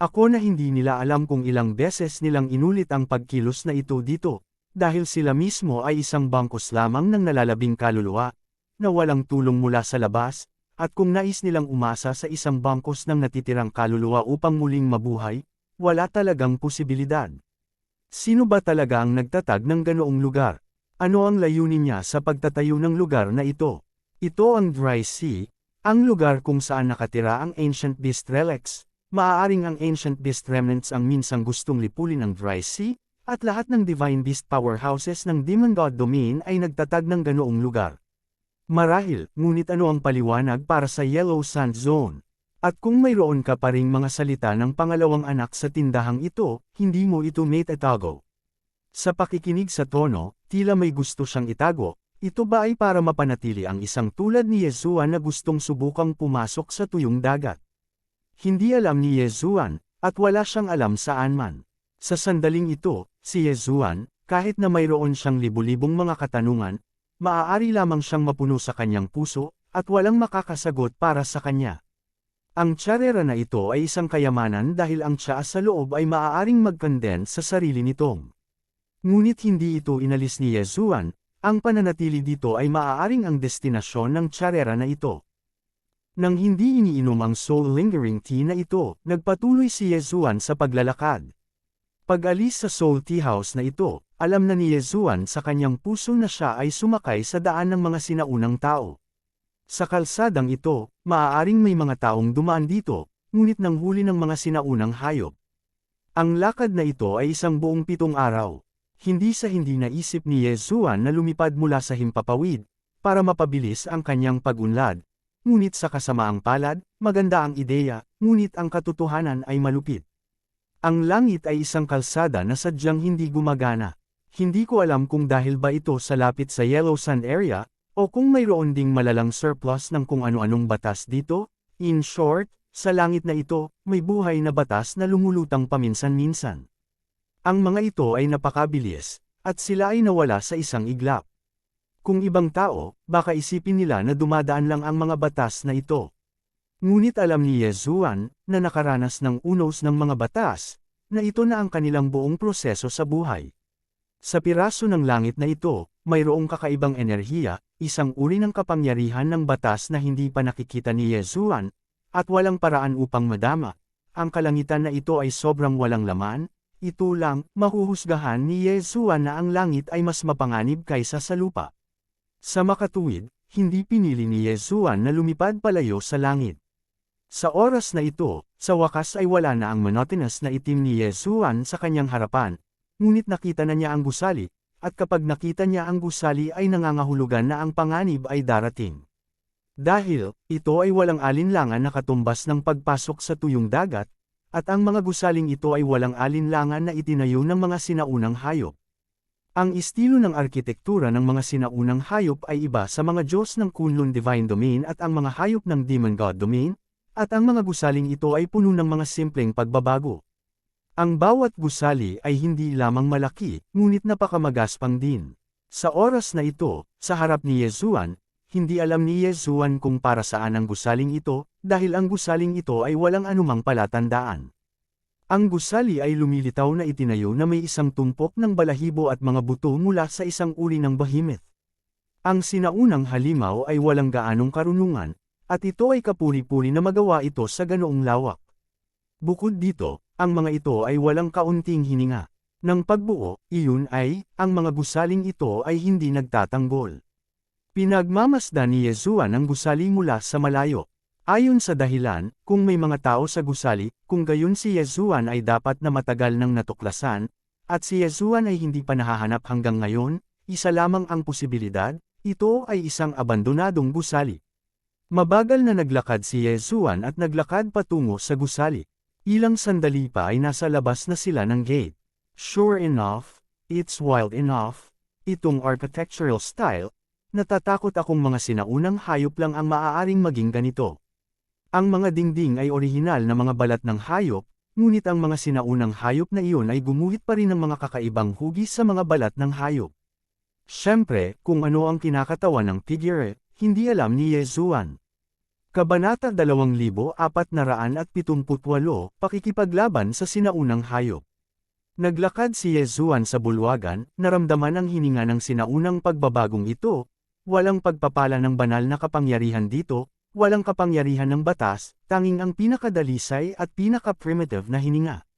Ako na hindi nila alam kung ilang beses nilang inulit ang pagkilos na ito dito, dahil sila mismo ay isang bangkos lamang ng nalalabing kaluluwa, na walang tulong mula sa labas, at kung nais nilang umasa sa isang bangkos ng natitirang kaluluwa upang muling mabuhay, wala talagang posibilidad. Sino ba talaga ang nagtatag ng ganoong lugar? Ano ang layunin niya sa pagtatayo ng lugar na ito? Ito ang Dry Sea, ang lugar kung saan nakatira ang Ancient Beast Relics. Maaaring ang Ancient Beast Remnants ang minsang gustong lipulin ang Dry Sea, at lahat ng Divine Beast Powerhouses ng Demon God Domain ay nagtatag ng ganoong lugar. Marahil, ngunit ano ang paliwanag para sa Yellow Sand Zone? At kung mayroon ka pa ring mga salita ng pangalawang anak sa tindahang ito, hindi mo ito maitatago. Sa pakikinig sa tono, tila may gusto siyang itago, ito ba ay para mapanatili ang isang tulad ni Yesuan na gustong subukang pumasok sa tuyong dagat? Hindi alam ni Yesuan, at wala siyang alam saan man. Sa sandaling ito, si Yesuan, kahit na mayroon siyang libu-libong mga katanungan, maaari lamang siyang mapuno sa kanyang puso, at walang makakasagot para sa kanya. Ang tsarera na ito ay isang kayamanan dahil ang tsaa sa loob ay maaaring mag-condense sa sarili nitong. Ngunit hindi ito inalis ni Yesuan, ang pananatili dito ay maaaring ang destinasyon ng tsarera na ito. Nang hindi iniinom ang soul-lingering tea na ito, nagpatuloy si Yesuan sa paglalakad. Pag-alis sa Soul Tea House na ito, alam na ni Yesuan sa kanyang puso na siya ay sumakay sa daan ng mga sinaunang tao. Sa kalsadang ito, maaaring may mga taong dumaan dito, ngunit nanghuli ng mga sinaunang hayop. Ang lakad na ito ay isang buong 7 araw. Hindi naisip ni Yesuan na lumipad mula sa himpapawid, para mapabilis ang kanyang pag-unlad. Ngunit sa kasamaang palad, maganda ang ideya, ngunit ang katotohanan ay malupit. Ang langit ay isang kalsada na sadyang hindi gumagana. Hindi ko alam kung dahil ba ito sa lapit sa Yellow Sand area, o kung mayroon ding malalang surplus ng kung ano-anong batas dito. In short, sa langit na ito, may buhay na batas na lumulutang paminsan-minsan. Ang mga ito ay napakabilis, at sila ay nawala sa isang iglap. Kung ibang tao, baka isipin nila na dumadaan lang ang mga batas na ito. Ngunit alam ni Yesuan, na nakaranas ng unos ng mga batas, na ito na ang kanilang buong proseso sa buhay. Sa piraso ng langit na ito, mayroong kakaibang enerhiya, isang uri ng kapangyarihan ng batas na hindi pa nakikita ni Yesuan, at walang paraan upang madama. Ang kalangitan na ito ay sobrang walang laman, ito lang, mahuhusgahan ni Yesuan na ang langit ay mas mapanganib kaysa sa lupa. Sa makatuwid, hindi pinili ni Yesuan na lumipad palayo sa langit. Sa oras na ito, sa wakas ay wala na ang monotonous na itim ni Yesuan sa kanyang harapan, ngunit nakita na niya ang gusali, at kapag nakita niya ang gusali ay nangangahulugan na ang panganib ay darating. Dahil, ito ay walang alinlangan na katumbas ng pagpasok sa tuyong dagat, at ang mga gusaling ito ay walang alinlangan na itinayo ng mga sinaunang hayop. Ang estilo ng arkitektura ng mga sinaunang hayop ay iba sa mga Diyos ng Kunlun Divine Domain at ang mga hayop ng Demon God Domain, at ang mga gusaling ito ay puno ng mga simpleng pagbabago. Ang bawat gusali ay hindi lamang malaki, ngunit napakamagaspang din. Sa oras na ito, sa harap ni Yesuan, hindi alam ni Yesuan kung para saan ang gusaling ito, dahil ang gusaling ito ay walang anumang palatandaan. Ang gusali ay lumilitaw na itinayo na may isang tumpok ng balahibo at mga buto mula sa isang uri ng behemoth. Ang sinaunang halimaw ay walang gaanong karunungan, at ito ay kapuri-puri na magawa ito sa ganoong lawak. Bukod dito, ang mga ito ay walang kaunting hininga. Nang pagbuo, iyon ay, ang mga gusaling ito ay hindi nagtatanggol. Pinagmamasdan ni Yesuan ang gusali mula sa malayo. Ayon sa dahilan, kung may mga tao sa gusali, kung gayon si Yesuan ay dapat na matagal nang natuklasan, at si Yesuan ay hindi pa nahahanap hanggang ngayon, isa lamang ang posibilidad, ito ay isang abandonadong gusali. Mabagal na naglakad si Yesuan at naglakad patungo sa gusali. Ilang sandali pa ay nasa labas na sila ng gate. Sure enough, it's wild enough, itong architectural style, natatakot akong mga sinaunang hayop lang ang maaaring maging ganito. Ang mga dingding ay orihinal na mga balat ng hayop, ngunit ang mga sinaunang hayop na iyon ay gumuhit pa rin ng mga kakaibang hugis sa mga balat ng hayop. Siyempre, kung ano ang kinakatawan ng figure, hindi alam ni Yesuan. Kabanata 2478, Pakikipaglaban sa sinaunang hayop. Naglakad si Yesuan sa bulwagan, naramdaman ang hininga ng sinaunang pagbabagong ito, walang pagpapala ng banal na kapangyarihan dito, walang kapangyarihan ng batas, tanging ang pinakadalisay at pinaka-primitive na hininga.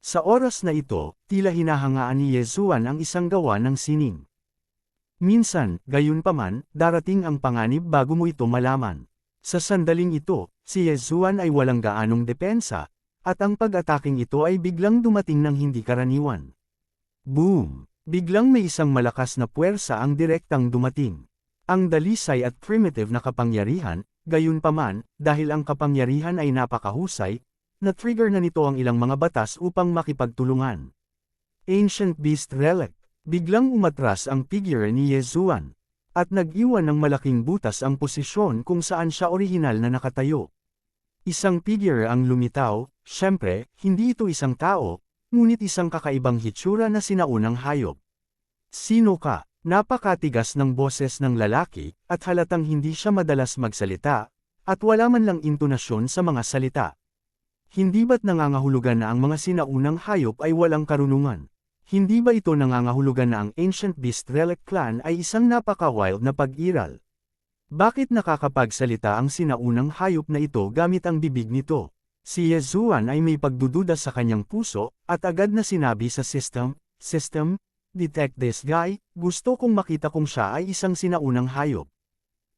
Sa oras na ito, tila hinahangaan ni Yesuan ang isang gawa ng sining. Minsan, gayunpaman, darating ang panganib bago mo ito malaman. Sa sandaling ito, si Yesuan ay walang gaanong depensa, at ang pag-ataking ito ay biglang dumating ng hindi karaniwan. Boom! Biglang may isang malakas na puwersa ang direktang dumating. Ang dalisay at primitive na kapangyarihan, gayunpaman, dahil ang kapangyarihan ay napakahusay, na-trigger na nito ang ilang mga batas upang makipagtulungan. Ancient Beast Relic. Biglang umatras ang figure ni Yesuan, at nag-iwan ng malaking butas ang posisyon kung saan siya orihinal na nakatayo. Isang figure ang lumitaw, syempre, hindi ito isang tao, ngunit isang kakaibang hitsura na sinaunang hayop. Sino ka? Napakatigas ng boses ng lalaki, at halatang hindi siya madalas magsalita, at wala man lang intonasyon sa mga salita. Hindi ba't nangangahulugan na ang mga sinaunang hayop ay walang karunungan? Hindi ba ito nangangahulugan na ang Ancient Beast Relic Clan ay isang napaka-wild na pag-iral? Bakit nakakapagsalita ang sinaunang hayop na ito gamit ang bibig nito? Si Yesuan ay may pagdududa sa kanyang puso, at agad na sinabi sa system, detect this guy, gusto kong makita kung siya ay isang sinaunang hayop.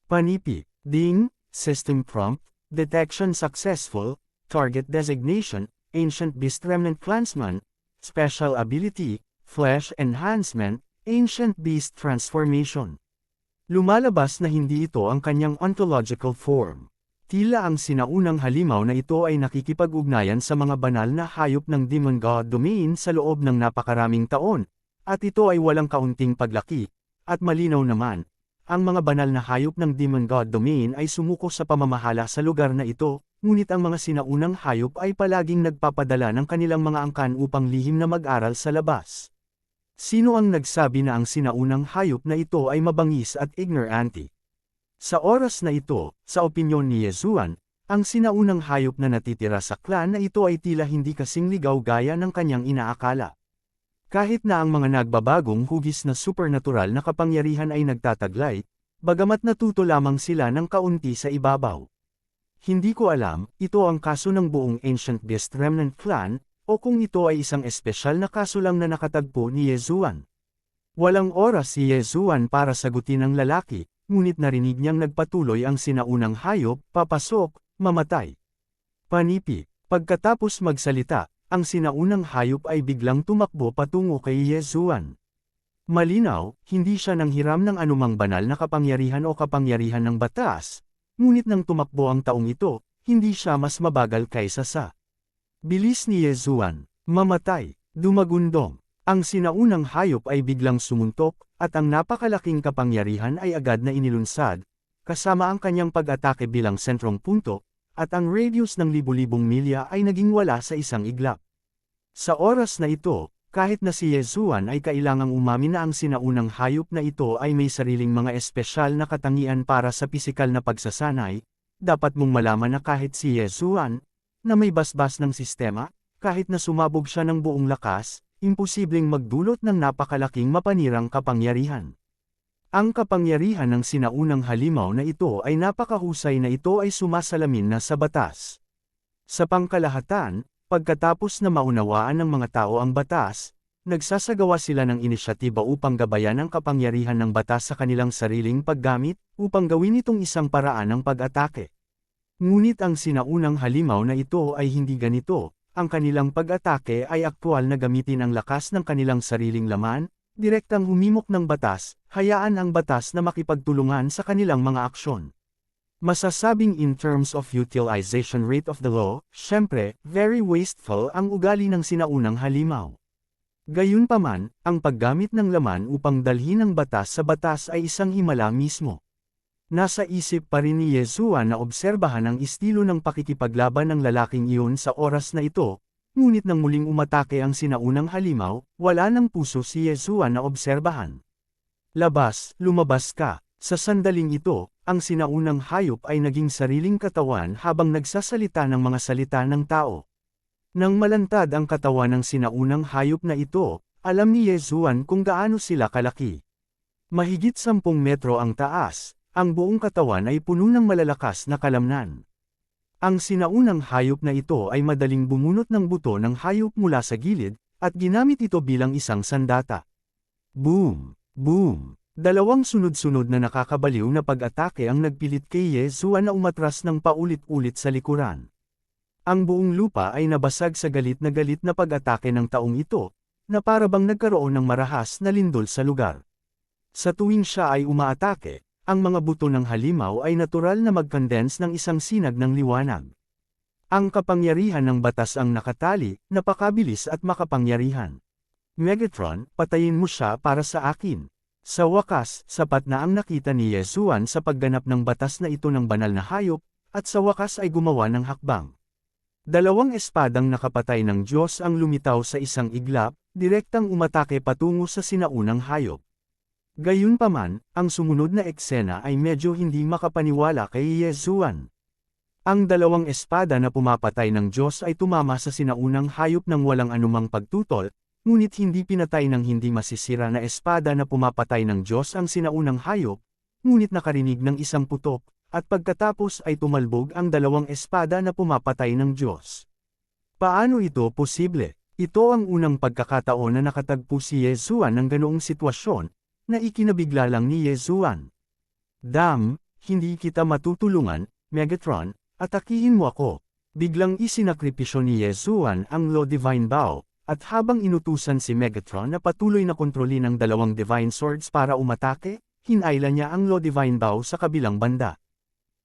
Panipi, ding, system prompt, detection successful, target designation, Ancient Beast Remnant Clansman, special ability, flesh enhancement, Ancient Beast Transformation. Lumalabas na hindi ito ang kanyang ontological form. Tila ang sinaunang halimaw na ito ay nakikipag-ugnayan sa mga banal na hayop ng Demon God Domain sa loob ng napakaraming taon, at ito ay walang kaunting paglaki, at malinaw naman, ang mga banal na hayop ng Demon God Domain ay sumuko sa pamamahala sa lugar na ito, ngunit ang mga sinaunang hayop ay palaging nagpapadala ng kanilang mga angkan upang lihim na mag-aral sa labas. Sino ang nagsabi na ang sinaunang hayop na ito ay mabangis at ignorante? Sa oras na ito, sa opinyon ni Yesuan, ang sinaunang hayop na natitira sa clan na ito ay tila hindi kasing ligaw gaya ng kanyang inaakala. Kahit na ang mga nagbabagong hugis na supernatural na kapangyarihan ay nagtataglay, bagamat natuto lamang sila ng kaunti sa ibabaw. Hindi ko alam, ito ang kaso ng buong Ancient Beast Remnant Clan, o kung ito ay isang espesyal na kaso lang na nakatagpo ni Yesuan. Walang oras si Yezuan para sagutin ang lalaki, ngunit narinig niyang nagpatuloy ang sinaunang hayop, papasok, mamatay. Panipi, pagkatapos magsalita, ang sinaunang hayop ay biglang tumakbo patungo kay Yezuan. Malinaw, hindi siya nanghiram ng anumang banal na kapangyarihan o kapangyarihan ng batas, ngunit nang tumakbo ang taong ito, hindi siya mas mabagal kaysa sa bilis ni Yezuan. Mamatay, dumagundong. Ang sinaunang hayop ay biglang sumuntok, at ang napakalaking kapangyarihan ay agad na inilunsad, kasama ang kanyang pag-atake bilang sentrong punto, at ang radius ng libu-libong milya ay naging wala sa isang iglap. Sa oras na ito, kahit na si Yezuan ay kailangang umamin na ang sinaunang hayop na ito ay may sariling mga espesyal na katangian para sa pisikal na pagsasanay, dapat mong malaman na kahit si Yezuan, na may basbas ng sistema, kahit na sumabog siya ng buong lakas, imposibleng magdulot ng napakalaking mapanirang kapangyarihan. Ang kapangyarihan ng sinaunang halimaw na ito ay napakahusay na ito ay sumasalamin na sa batas. Sa pangkalahatan, pagkatapos na maunawaan ng mga tao ang batas, nagsasagawa sila ng inisyatiba upang gabayan ang kapangyarihan ng batas sa kanilang sariling paggamit, upang gawin itong isang paraan ng pag-atake. Ngunit ang sinaunang halimaw na ito ay hindi ganito, ang kanilang pag-atake ay aktwal na gamitin ang lakas ng kanilang sariling laman, direktang humimok ng batas, hayaan ang batas na makipagtulungan sa kanilang mga aksyon. Masasabing in terms of utilization rate of the law, syempre, very wasteful ang ugali ng sinaunang halimaw. Gayunpaman, ang paggamit ng laman upang dalhin ang batas sa batas ay isang himala mismo. Nasa isip pa rin ni Yezuan na obserbahan ang estilo ng pakikipaglaban ng lalaking iyon sa oras na ito, ngunit nang muling umatake ang sinaunang halimaw, wala ng puso si Yezuan na obserbahan. Lumabas ka. Sa sandaling ito, ang sinaunang hayop ay naging sariling katawan habang nagsasalita ng mga salita ng tao. Nang malantad ang katawan ng sinaunang hayop na ito, alam ni Yezuan kung gaano sila kalaki. Mahigit 10 metro ang taas, ang buong katawan ay puno ng malalakas na kalamnan. Ang sinaunang hayop na ito ay madaling bumunot ng buto ng hayop mula sa gilid, at ginamit ito bilang isang sandata. Boom! Boom! Dalawang sunod-sunod na nakakabaliw na pag-atake ang nagpilit kay Yezuan na umatras ng paulit-ulit sa likuran. Ang buong lupa ay nabasag sa galit na pag-atake ng taong ito, na parabang nagkaroon ng marahas na lindol sa lugar. Sa tuwing siya ay umaatake, ang mga buto ng halimaw ay natural na mag-condense ng isang sinag ng liwanag. Ang kapangyarihan ng batas ang nakatali, napakabilis at makapangyarihan. Megatron, patayin mo siya para sa akin. Sa wakas, sapat na ang nakita ni Yezuan sa pagganap ng batas na ito ng banal na hayop, at sa wakas ay gumawa ng hakbang. Dalawang espadang nakapatay ng Diyos ang lumitaw sa isang iglap, direktang umatake patungo sa sinaunang hayop. Gayunpaman, ang sumunod na eksena ay medyo hindi makapaniwala kay Yezuan. Ang dalawang espada na pumapatay ng Diyos ay tumama sa sinaunang hayop ng walang anumang pagtutol, ngunit hindi pinatay ng hindi masisira na espada na pumapatay ng Diyos ang sinaunang hayop, ngunit nakarinig ng isang putok, at pagkatapos ay tumalbog ang dalawang espada na pumapatay ng Diyos. Paano ito posible? Ito ang unang pagkakataon na nakatagpo si Yezuan ng ganoong sitwasyon, na ikinabigla lang ni Yezuan. Hindi kita matutulungan, Megatron, atakihin mo ako. Biglang isinakripisyo ni Yezuan ang Law Divine Bow, at habang inutusan si Megatron na patuloy na kontrolin ang dalawang Divine Swords para umatake, hinayla niya ang Law Divine Bow sa kabilang banda.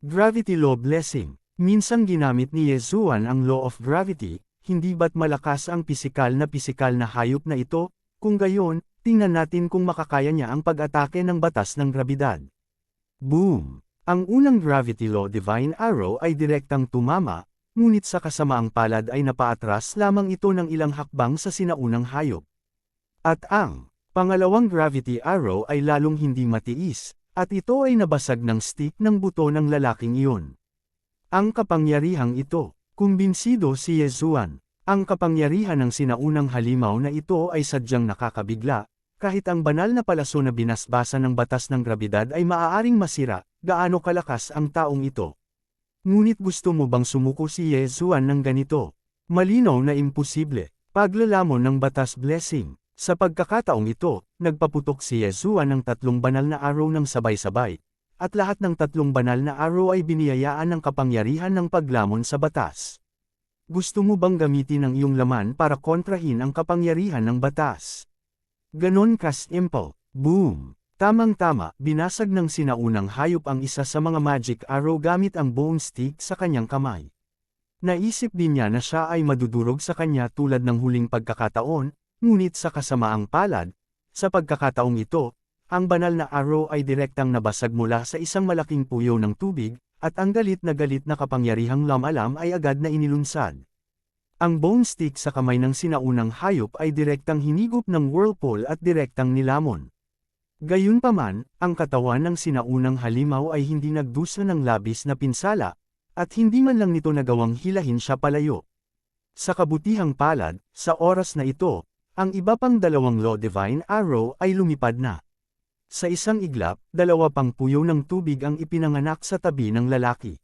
Gravity Law Blessing. Minsang ginamit ni Yezuan ang Law of Gravity, hindi ba't malakas ang pisikal na hayop na ito, kung gayon, tingnan natin kung makakaya niya ang pag-atake ng batas ng grabidad. Boom! Ang unang Gravity Law Divine Arrow ay direktang tumama, ngunit sa kasamaang palad ay napaatras lamang ito ng ilang hakbang sa sinaunang hayop. At ang pangalawang Gravity Arrow ay lalong hindi matiis, at ito ay nabasag ng stick ng buto ng lalaking iyon. Ang kapangyarihang ito, kumbinsido si Yezuan. Ang kapangyarihan ng sinaunang halimaw na ito ay sadyang nakakabigla, kahit ang banal na palaso na binasbasa ng batas ng grabidad ay maaaring masira, gaano kalakas ang taong ito. Ngunit gusto mo bang sumuko si Yezuan ng ganito? Malinaw na imposible. Paglalamon ng batas blessing. Sa pagkakataong ito, nagpaputok si Yesuan ng 3 banal na araw ng sabay-sabay, at lahat ng 3 banal na araw ay biniyayaan ng kapangyarihan ng paglamon sa batas. Gusto mo bang gamitin ang iyong laman para kontrahin ang kapangyarihan ng batas? Ganon ka-simple. Boom! Tamang-tama, binasag ng sinaunang hayop ang isa sa mga magic arrow gamit ang bone stick sa kanyang kamay. Naisip din niya na siya ay madudurog sa kanya tulad ng huling pagkakataon, ngunit sa kasamaang palad, sa pagkakataong ito, ang banal na arrow ay direktang nabasag mula sa isang malaking puyo ng tubig, at ang galit na kapangyarihang Lam-Alam ay agad na inilunsad. Ang bone stick sa kamay ng sinaunang hayop ay direktang hinigop ng whirlpool at direktang nilamon. Gayunpaman, ang katawan ng sinaunang halimaw ay hindi nagdusa ng labis na pinsala, at hindi man lang nito nagawang hilahin siya palayo. Sa kabutihang palad, sa oras na ito, ang iba pang 2 Law Divine Arrow ay lumipad na. Sa isang iglap, 2 pang puyo ng tubig ang ipinanganak sa tabi ng lalaki.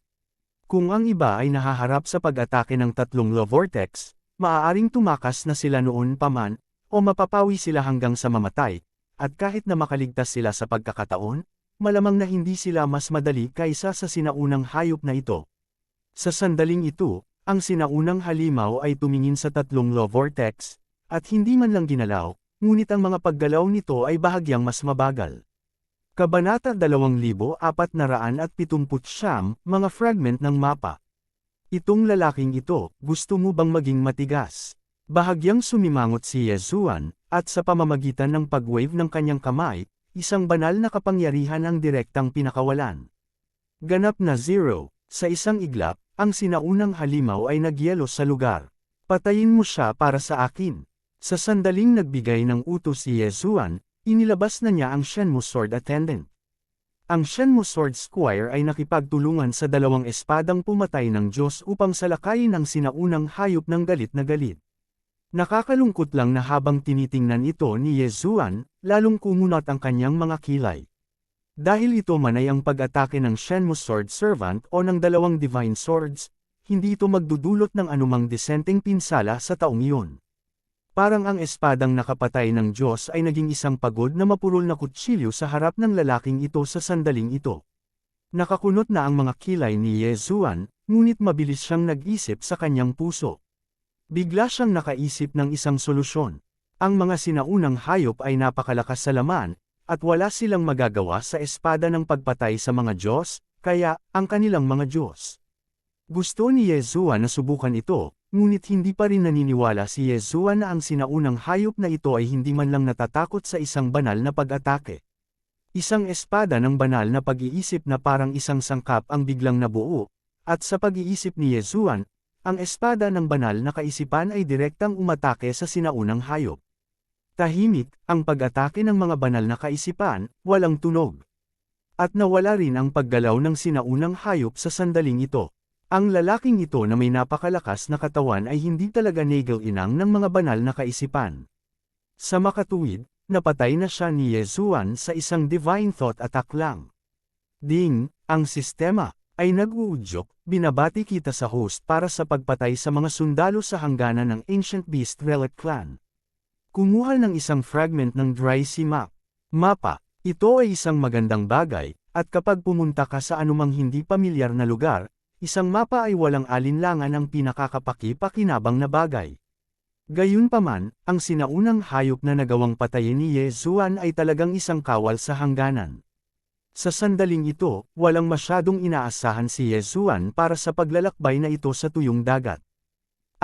Kung ang iba ay nahaharap sa pag-atake ng 3 Law Vortex, maaaring tumakas na sila noon pa man, o mapapawi sila hanggang sa mamatay. At kahit na makaligtas sila sa pagkakataon, malamang na hindi sila mas madali kaysa sa sinaunang hayop na ito. Sa sandaling ito, ang sinaunang halimaw ay tumingin sa 3 Law Vortex, at hindi man lang ginalaw, ngunit ang mga paggalaw nito ay bahagyang mas mabagal. Kabanata 2479, mga fragment ng mapa. Itong lalaking ito, gusto mo bang maging matigas? Bahagyang sumimangot si Yesuan, at sa pamamagitan ng pag-wave ng kanyang kamay, isang banal na kapangyarihan ang direktang pinakawalan. Ganap na 0, sa isang iglap, ang sinaunang halimaw ay nagyelo sa lugar. Patayin mo siya para sa akin. Sa sandaling nagbigay ng utos si Yesuan, inilabas na niya ang Shenmue Sword Attendant. Ang Shenmue Sword Squire ay nakipagtulungan sa 2 espadang pumatay ng Diyos upang salakayin ang sinaunang hayop ng galit na galit. Nakakalungkot lang na habang tinitingnan ito ni Yesuan, lalong kumunat ang kanyang mga kilay. Dahil ito man ay ang pag-atake ng Shenmue Sword Servant o ng 2 Divine Swords, hindi ito magdudulot ng anumang disenteng pinsala sa taong iyon. Parang ang espadang nakapatay ng Diyos ay naging isang pagod na mapurol na kutsilyo sa harap ng lalaking ito sa sandaling ito. Nakakunot na ang mga kilay ni Yesuan, ngunit mabilis siyang nag-isip sa kanyang puso. Bigla siyang nakaisip ng isang solusyon. Ang mga sinaunang hayop ay napakalakas sa laman, at wala silang magagawa sa espada ng pagpatay sa mga Diyos, kaya, ang kanilang mga Diyos. Gusto ni Yesuan na subukan ito, ngunit hindi pa rin naniniwala si Yesuan na ang sinaunang hayop na ito ay hindi man lang natatakot sa isang banal na pag-atake. Isang espada ng banal na pag-iisip na parang isang sangkap ang biglang nabuo, at sa pag-iisip ni Yesuan, ang espada ng banal na kaisipan ay direktang umatake sa sinaunang hayop. Tahimik, ang pag-atake ng mga banal na kaisipan, walang tunog. At nawala rin ang paggalaw ng sinaunang hayop sa sandaling ito. Ang lalaking ito na may napakalakas na katawan ay hindi talaga nagel-inang ng mga banal na kaisipan. Sa makatuwid, napatay na siya ni Yesuan sa isang divine thought attack lang. Ding, ang sistema ay nag-uudyok, binabati kita sa host para sa pagpatay sa mga sundalo sa hangganan ng Ancient Beast Relic Clan. Kumuha ng isang fragment ng Dry Sea Map. Mapa, ito ay isang magandang bagay, at kapag pumunta ka sa anumang hindi pamilyar na lugar, isang mapa ay walang alinlangan ang pinakakapaki-pakinabang na bagay. Gayunpaman, ang sinaunang hayop na nagawang patayin ni Yesuan ay talagang isang kawal sa hangganan. Sa sandaling ito, walang masyadong inaasahan si Yesuan para sa paglalakbay na ito sa tuyong dagat.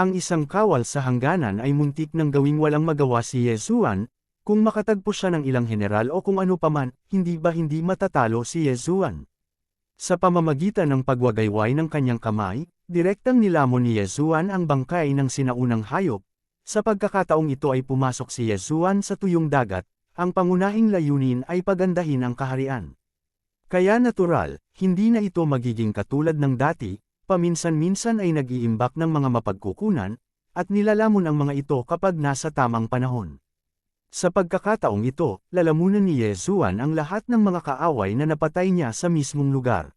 Ang isang kawal sa hangganan ay muntik nang gawing walang magawa si Yesuan, kung makatagpo siya ng ilang general o kung ano paman, hindi matatalo si Yesuan. Sa pamamagitan ng pagwagayway ng kanyang kamay, direktang nilamon ni Yesuan ang bangkay ng sinaunang hayop. Sa pagkakataong ito ay pumasok si Yesuan sa tuyong dagat, ang pangunahing layunin ay pagandahin ang kaharian. Kaya natural, hindi na ito magiging katulad ng dati, paminsan-minsan ay nag-iimbak ng mga mapagkukunan, at nilalamon ang mga ito kapag nasa tamang panahon. Sa pagkakataong ito, lalamunan ni Yesuan ang lahat ng mga kaaway na napatay niya sa mismong lugar.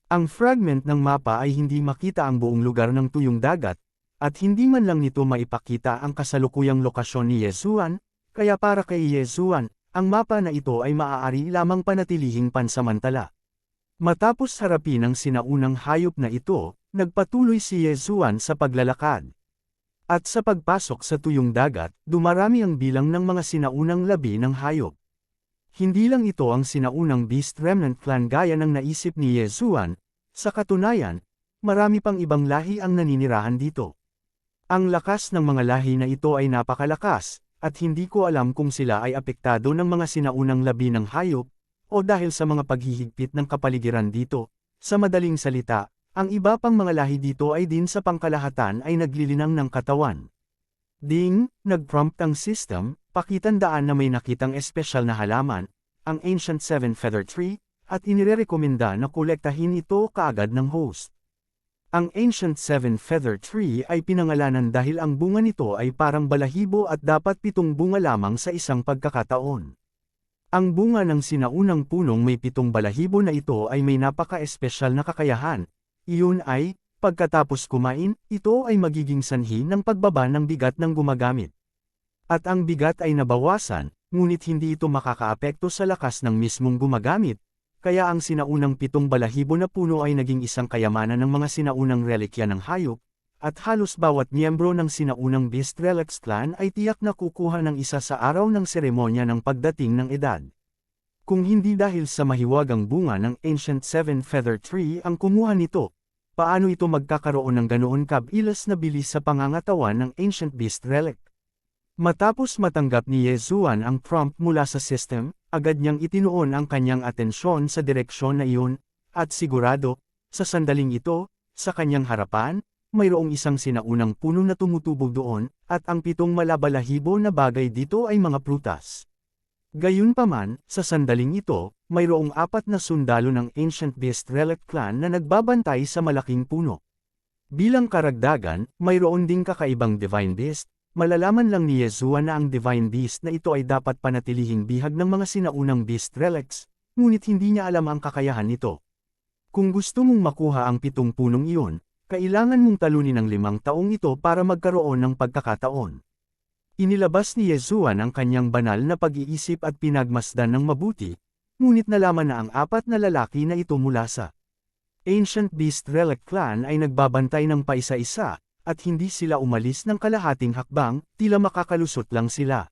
Ang fragment ng mapa ay hindi makita ang buong lugar ng tuyong dagat, at hindi man lang nito maipakita ang kasalukuyang lokasyon ni Yesuan, kaya para kay Yezuan, ang mapa na ito ay maaari lamang panatilihing pansamantala. Matapos harapin ang sinaunang hayop na ito, nagpatuloy si Yezuan sa paglalakad. At sa pagpasok sa tuyong dagat, dumarami ang bilang ng mga sinaunang labi ng hayop. Hindi lang ito ang sinaunang Beast Remnant Clan gaya ng naisip ni Yezuan, sa katunayan, marami pang ibang lahi ang naninirahan dito. Ang lakas ng mga lahi na ito ay napakalakas, at hindi ko alam kung sila ay apektado ng mga sinaunang labi ng hayop, o dahil sa mga paghihigpit ng kapaligiran dito. Sa madaling salita, ang iba pang mga lahi dito ay din sa pangkalahatan ay naglilinang ng katawan. Ding, nag-prompt ang system, pakitandaan na may nakitang espesyal na halaman, ang Ancient Seven Feather Tree, at inirekomenda na kolektahin ito kaagad ng host. Ang Ancient Seven Feather Tree ay pinangalanan dahil ang bunga nito ay parang balahibo at dapat 7 bunga lamang sa isang pagkakataon. Ang bunga ng sinaunang punong may 7 balahibo na ito ay may napaka-espesyal na kakayahan. Iyon ay, pagkatapos kumain, ito ay magiging sanhi ng pagbaba ng bigat ng gumagamit. At ang bigat ay nabawasan, ngunit hindi ito makakaapekto sa lakas ng mismong gumagamit. Kaya ang sinaunang 7 balahibo na puno ay naging isang kayamanan ng mga sinaunang relikya ng hayop, at halos bawat miyembro ng sinaunang Beast Relics Clan ay tiyak na kukuha ng isa sa araw ng seremonya ng pagdating ng edad. Kung hindi dahil sa mahiwagang bunga ng Ancient Seven Feather Tree ang kumuha nito, paano ito magkakaroon ng ganoon kabilis na bilis sa pangangatawan ng Ancient Beast Relic? Matapos matanggap ni Yezuan ang prompt mula sa system, agad niyang itinuon ang kanyang atensyon sa direksyon na iyon, at sigurado, sa sandaling ito, sa kanyang harapan, mayroong isang sinaunang puno na tumutubo doon, at ang 7 malabalahibo na bagay dito ay mga prutas. Gayunpaman, sa sandaling ito, mayroong 4 na sundalo ng Ancient Beast Relic Clan na nagbabantay sa malaking puno. Bilang karagdagan, mayroon ding kakaibang Divine Beast. Malalaman lang ni Yezuan na ang Divine Beast na ito ay dapat panatilihing bihag ng mga sinaunang Beast Relics, ngunit hindi niya alam ang kakayahan nito. Kung gusto mong makuha ang 7 punong iyon, kailangan mong talunin ang 5 taong ito para magkaroon ng pagkakataon. Inilabas ni Yezuan ang kanyang banal na pag-iisip at pinagmasdan ng mabuti, ngunit nalaman na ang 4 na lalaki na ito mula sa Ancient Beast Relic Clan ay nagbabantay ng paisa-isa, at hindi sila umalis ng kalahating hakbang, tila makakalusot lang sila.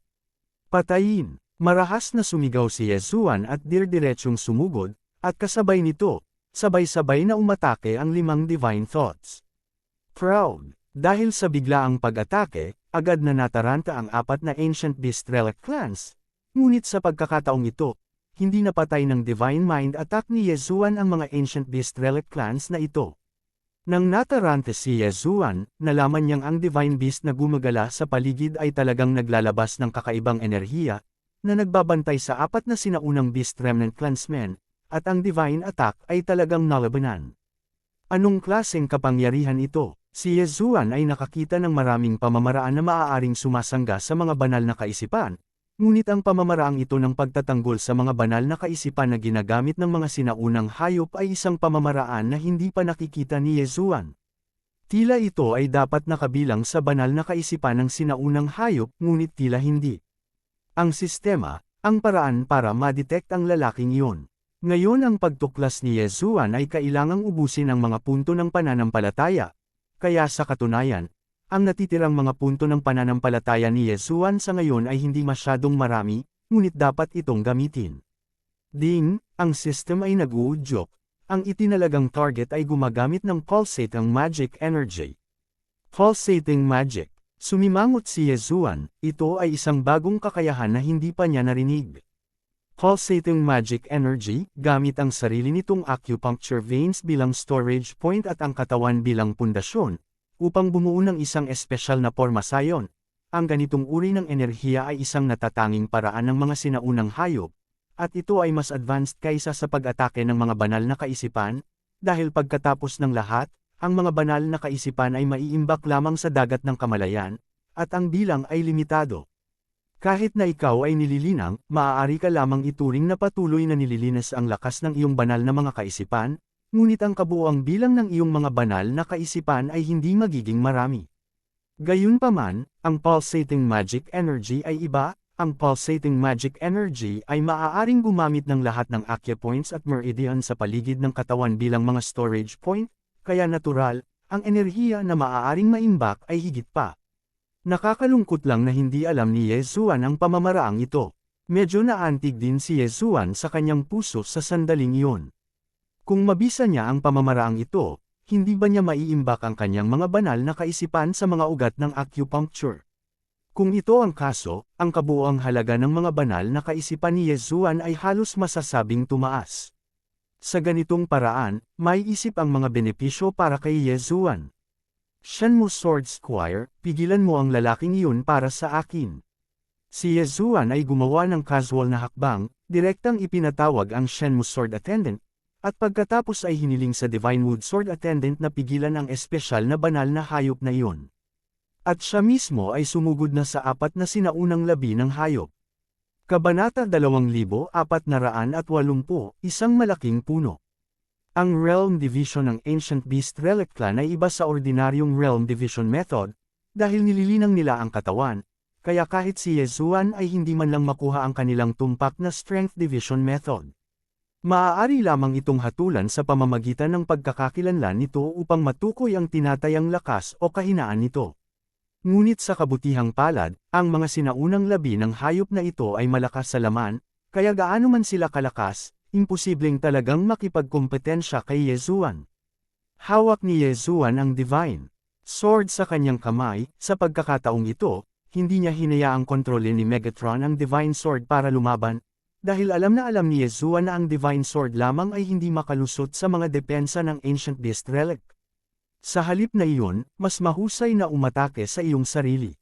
Patayin! Marahas na sumigaw si Yezuan at dirdiretsong sumugod, at kasabay nito, sabay-sabay na umatake ang 5 Divine Thoughts. Proud! Dahil sa biglaang pag-atake, agad na nataranta ang 4 na Ancient Beast Relic Clans, ngunit sa pagkakataong ito, hindi napatay ng Divine Mind Attack ni Yezuan ang mga Ancient Beast Relic Clans na ito. Nang natarante si Yezuan, nalaman niyang ang Divine Beast na gumagala sa paligid ay talagang naglalabas ng kakaibang enerhiya, na nagbabantay sa 4 na sinaunang Beast Remnant Clansmen, at ang Divine Attack ay talagang nalabanan. Anong klaseng kapangyarihan ito? Si Yezuan ay nakakita ng maraming pamamaraan na maaaring sumasangga sa mga banal na kaisipan, ngunit ang pamamaraang ito ng pagtatanggol sa mga banal na kaisipan na ginagamit ng mga sinaunang hayop ay isang pamamaraan na hindi pa nakikita ni Yezuan. Tila ito ay dapat nakabilang sa banal na kaisipan ng sinaunang hayop ngunit tila hindi. Ang sistema, ang paraan para ma-detect ang lalaking iyon. Ngayon ang pagtuklas ni Yezuan ay kailangang ubusin ang mga punto ng pananampalataya. Kaya sa katunayan, ang natitirang mga punto ng pananampalataya ni Yezuan sa ngayon ay hindi masyadong marami, ngunit dapat itong gamitin. Ding, ang system ay nag-uudyok. Ang itinalagang target ay gumagamit ng pulsating magic energy. Pulsating magic. Sumimangot si Yezuan, ito ay isang bagong kakayahan na hindi pa niya narinig. Pulsating magic energy, gamit ang sarili nitong acupuncture veins bilang storage point at ang katawan bilang pundasyon, upang bumuo ng isang espesyal na pormasayon. Ang ganitong uri ng enerhiya ay isang natatanging paraan ng mga sinaunang hayop, at ito ay mas advanced kaysa sa pag-atake ng mga banal na kaisipan, dahil pagkatapos ng lahat, ang mga banal na kaisipan ay maiimbak lamang sa dagat ng kamalayan, at ang bilang ay limitado. Kahit na ikaw ay nililinang, maaari ka lamang ituring na patuloy na nililinis ang lakas ng iyong banal na mga kaisipan, ngunit ang kabuuang bilang ng iyong mga banal na kaisipan ay hindi magiging marami. Gayunpaman, ang pulsating magic energy ay iba, ang pulsating magic energy ay maaaring gumamit ng lahat ng acupoints at meridian sa paligid ng katawan bilang mga storage point, kaya natural, ang enerhiya na maaaring maimbak ay higit pa. Nakakalungkot lang na hindi alam ni Yezuan ang pamamaraang ito. Medyo naantig din si Yezuan sa kanyang puso sa sandaling iyon. Kung mabisa niya ang pamamaraang ito, hindi ba niya maiimbak ang kanyang mga banal na kaisipan sa mga ugat ng acupuncture? Kung ito ang kaso, ang kabuoang halaga ng mga banal na kaisipan ni Yezuan ay halos masasabing tumaas. Sa ganitong paraan, may isip ang mga benepisyo para kay Yezuan. Shenmue Sword Squire, pigilan mo ang lalaking iyon para sa akin. Si Yezuan ay gumawa ng casual na hakbang, direktang ipinatawag ang Shenmue Sword Attendant, at pagkatapos ay hiniling sa Divine Wood Sword Attendant na pigilan ang espesyal na banal na hayop na iyon. At siya mismo ay sumugod na sa 4 na sinaunang labi ng hayop. Kabanata 2480, Isang malaking puno. Ang Realm Division ng Ancient Beast Relic Clan ay iba sa ordinaryong Realm Division method, dahil nililinang nila ang katawan, kaya kahit si Yezuan ay hindi man lang makuha ang kanilang tumpak na Strength Division method. Maaari lamang itong hatulan sa pamamagitan ng pagkakakilanlan nito upang matukoy ang tinatayang lakas o kahinaan nito. Ngunit sa kabutihang palad, ang mga sinaunang labi ng hayop na ito ay malakas sa laman, kaya gaano man sila kalakas, imposibleng talagang makipagkompetensya kay Yezuan. Hawak ni Yezuan ang Divine Sword sa kanyang kamay, sa pagkakataong ito, hindi niya hinayaang kontrolin ni Megatron ang Divine Sword para lumaban, dahil alam ni Yezuan na ang Divine Sword lamang ay hindi makalusot sa mga depensa ng Ancient Beast Relic. Sa halip na iyon, mas mahusay na umatake sa iyong sarili.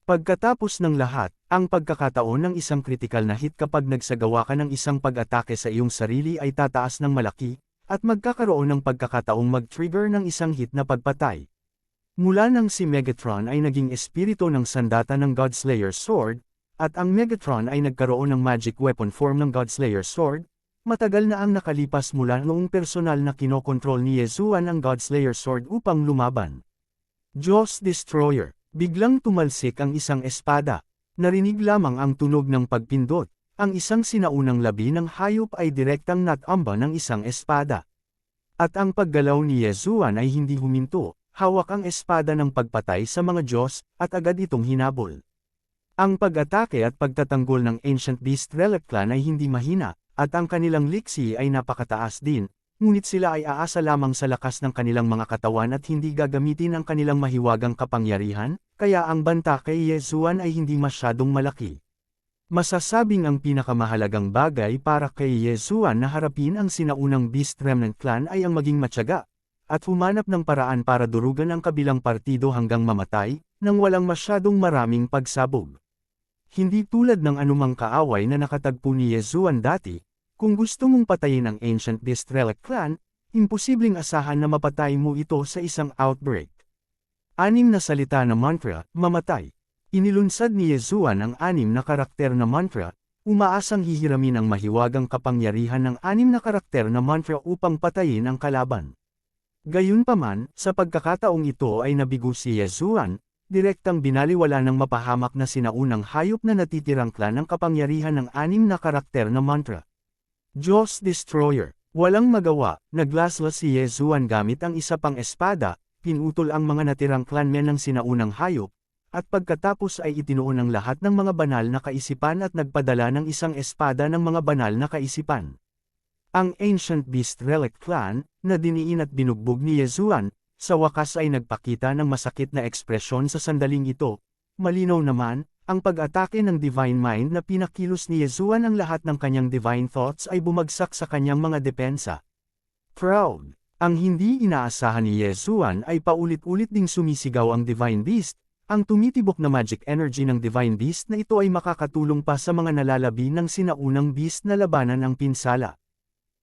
Pagkatapos ng lahat, ang pagkakataon ng isang critical na hit kapag nagsagawa ka ng isang pag-atake sa iyong sarili ay tataas ng malaki, at magkakaroon ng pagkakataong mag-trigger ng isang hit na pagpatay. Mula nang si Megatron ay naging espiritu ng sandata ng Godslayer Sword, at ang Megatron ay nagkaroon ng magic weapon form ng Godslayer Sword, matagal na ang nakalipas mula noong personal na kinokontrol ni Yezuan ang Godslayer Sword upang lumaban. Diyos Destroyer. Biglang tumalsik ang isang espada. Narinig lamang ang tunog ng pagpindot. Ang isang sinaunang labi ng hayop ay direktang natamba ng isang espada. At ang paggalaw ni Yezuan ay hindi huminto, hawak ang espada ng pagpatay sa mga Diyos, at agad itong hinabol. Ang pag-atake at pagtatanggol ng Ancient Beast Relic Clan ay hindi mahina, at ang kanilang liksi ay napakataas din, ngunit sila ay aasa lamang sa lakas ng kanilang mga katawan at hindi gagamitin ang kanilang mahiwagang kapangyarihan, kaya ang banta kay Yezuan ay hindi masyadong malaki. Masasabing ang pinakamahalagang bagay para kay Yezuan na harapin ang sinaunang Beast Remnant Clan ay ang maging matyaga, at humanap ng paraan para durugan ang kabilang partido hanggang mamatay, nang walang masyadong maraming pagsabog. Hindi tulad ng anumang kaaway na nakatagpo ni Yezuan dati, kung gusto mong patayin ang Ancient Beast Relic Clan, imposibleng asahan na mapatay mo ito sa isang outbreak. 6 na salita na mantra, mamatay. Inilunsad ni Yezuan ang 6 na karakter na mantra, umaasang hihiramin ang mahiwagang kapangyarihan ng 6 na karakter na mantra upang patayin ang kalaban. Gayunpaman, sa pagkakataong ito ay nabigo si Yezuan, direktang binaliwala ng mapahamak na sinaunang hayop na natitirang clan ng kapangyarihan ng 6 na karakter na mantra. Diyos Destroyer. Walang magawa, naglaslas si Yezuan gamit ang isa pang espada, pinutol ang mga natirang clanmen ng sinaunang hayop, at pagkatapos ay itinuon ang lahat ng mga banal na kaisipan at nagpadala ng isang espada ng mga banal na kaisipan. Ang Ancient Beast Relic Clan, na diniin at binugbog ni Yezuan, sa wakas ay nagpakita ng masakit na ekspresyon sa sandaling ito. Malinaw naman, ang pag-atake ng Divine Mind na pinakilos ni Yezuan ang lahat ng kanyang Divine Thoughts ay bumagsak sa kanyang mga depensa. Proud. Ang hindi inaasahan ni Yezuan ay paulit-ulit ding sumisigaw ang Divine Beast. Ang tumitibok na magic energy ng Divine Beast na ito ay makakatulong pa sa mga nalalabi ng sinaunang beast na labanan ang pinsala.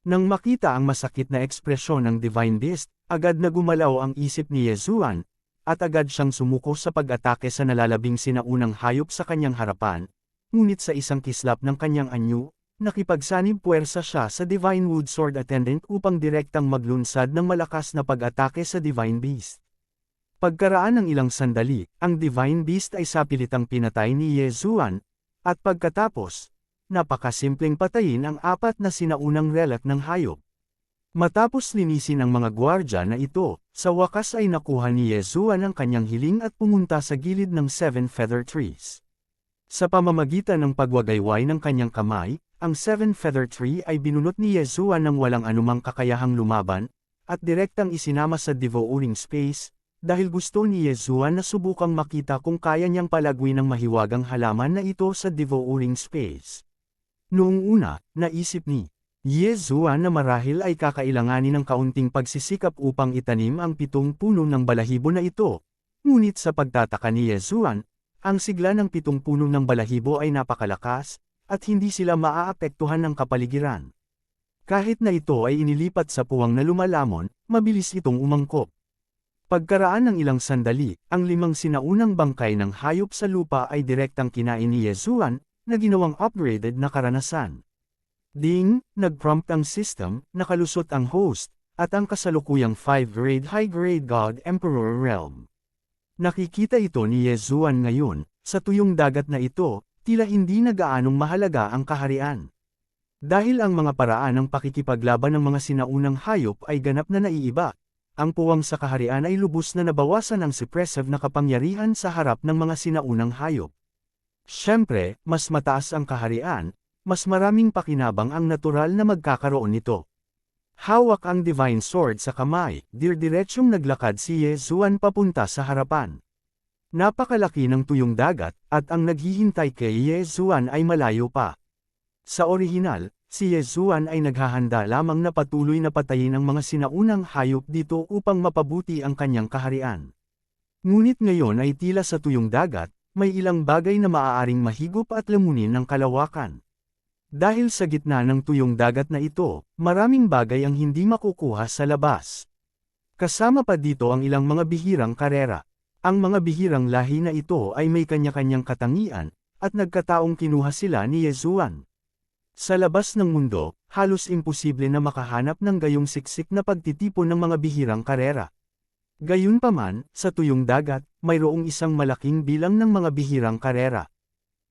Nang makita ang masakit na ekspresyon ng Divine Beast, agad na gumalaw ang isip ni Yezuan, at agad siyang sumuko sa pag-atake sa nalalabing sinaunang hayop sa kanyang harapan, ngunit sa isang kislap ng kanyang anyo, nakipagsanib puwersa siya sa Divine Wood Sword Attendant upang direktang maglunsad ng malakas na pag-atake sa Divine Beast. Pagkaraan ng ilang sandali, ang Divine Beast ay sapilitang pinatay ni Yezuan, At pagkatapos, napakasimpleng patayin ang apat na sinaunang relic ng hayop. Matapos linisin ang mga gwardya na ito, sa wakas ay nakuha ni Yeshua ang kanyang hiling at pumunta sa gilid ng 7 feather trees. Sa pamamagitan ng pagwagayway ng kanyang kamay, ang 7 feather tree ay binunot ni Yeshua ng walang anumang kakayahang lumaban, at direktang isinama sa devouring space, dahil gusto ni Yeshua na subukang makita kung kaya niyang palagwin ang mahiwagang halaman na ito sa devouring space. Noong una, naisip ni Yeshua na marahil ay kakailanganin ng kaunting pagsisikap upang itanim ang 7 puno ng balahibo na ito, ngunit sa pagtataka ni Yeshua, ang sigla ng 7 puno ng balahibo ay napakalakas, at hindi sila maaapektuhan ng kapaligiran. Kahit na ito ay inilipat sa puwang na lumalamon, mabilis itong umangkop. Pagkaraan ng ilang sandali, ang 5 sinaunang bangkay ng hayop sa lupa ay direktang kinain ni Yeshua, na ginawang upgraded na karanasan. Ding, nag-prompt ang system, nakalusot ang host, at ang kasalukuyang 5-grade high-grade God Emperor realm. Nakikita ito ni Yeshua ngayon, sa tuyong dagat na ito, tila hindi na gaanong mahalaga ang kaharian. Dahil ang mga paraan ng pakikipaglaban ng mga sinaunang hayop ay ganap na naiiba, ang puwang sa kaharian ay lubos na nabawasan ang suppressive na kapangyarihan sa harap ng mga sinaunang hayop. Siyempre, mas mataas ang kaharian, mas maraming pakinabang ang natural na magkakaroon nito. Hawak ang divine sword sa kamay, dirdiretsong naglakad si Yeshua papunta sa harapan. Napakalaki ng tuyong dagat, at ang naghihintay kay Yeshua ay malayo pa. Sa orihinal, si Yeshua ay naghahanda lamang na patuloy na patayin ang mga sinaunang hayop dito upang mapabuti ang kanyang kaharian. Ngunit ngayon ay tila sa tuyong dagat, may ilang bagay na maaaring mahigop at lamunin ng kalawakan. Dahil sa gitna ng tuyong dagat na ito, maraming bagay ang hindi makukuha sa labas. Kasama pa dito ang ilang mga bihirang karera. Ang mga bihirang lahi na ito ay may kanya-kanyang katangian, at nagkataong kinuha sila ni Yeshua. Sa labas ng mundo, halos imposible na makahanap ng gayong siksik na pagtitipon ng mga bihirang karera. Gayunpaman, sa tuyong dagat, mayroong isang malaking bilang ng mga bihirang karera.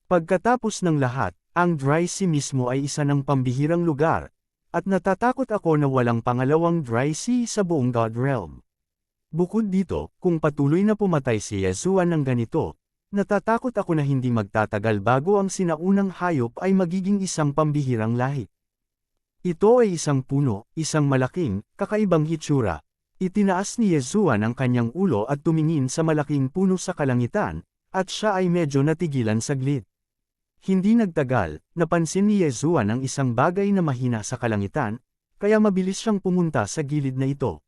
Pagkatapos ng lahat, ang Dry Sea mismo ay isa ng pambihirang lugar, at natatakot ako na walang pangalawang Dry Sea sa buong God Realm. Bukod dito, kung patuloy na pumatay si Yeshua ng ganito, natatakot ako na hindi magtatagal bago ang sinaunang hayop ay magiging isang pambihirang lahi. Ito ay isang puno, isang malaking, kakaibang hitsura. Itinaas ni Yeshua ang kanyang ulo at tumingin sa malaking puno sa kalangitan, at siya ay medyo natigilan saglit. Hindi nagtagal, napansin ni Yeshua ang isang bagay na mahina sa kalangitan, kaya mabilis siyang pumunta sa gilid na ito.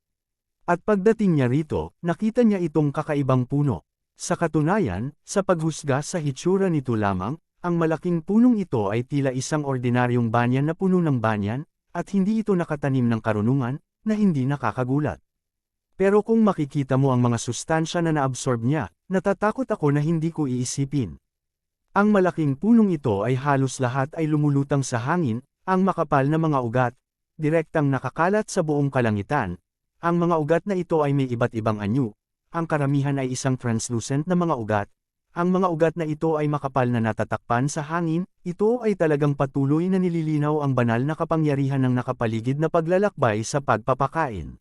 At pagdating niya rito, nakita niya itong kakaibang puno. Sa katunayan, sa paghusga sa hitsura nito lamang, ang malaking punong ito ay tila isang ordinaryong banyan na puno ng banyan, at hindi ito nakatanim ng karunungan, na hindi nakakagulat. Pero kung makikita mo ang mga sustansya na naabsorb niya, natatakot ako na hindi ko iisipin. Ang malaking punong ito ay halos lahat ay lumulutang sa hangin, ang makapal na mga ugat, direktang nakakalat sa buong kalangitan. Ang mga ugat na ito ay may iba't ibang anyo. Ang karamihan ay isang translucent na mga ugat. Ang mga ugat na ito ay makapal na natatakpan sa hangin, ito ay talagang patuloy na nililinaw ang banal na kapangyarihan ng nakapaligid na paglalakbay sa pagpapakain.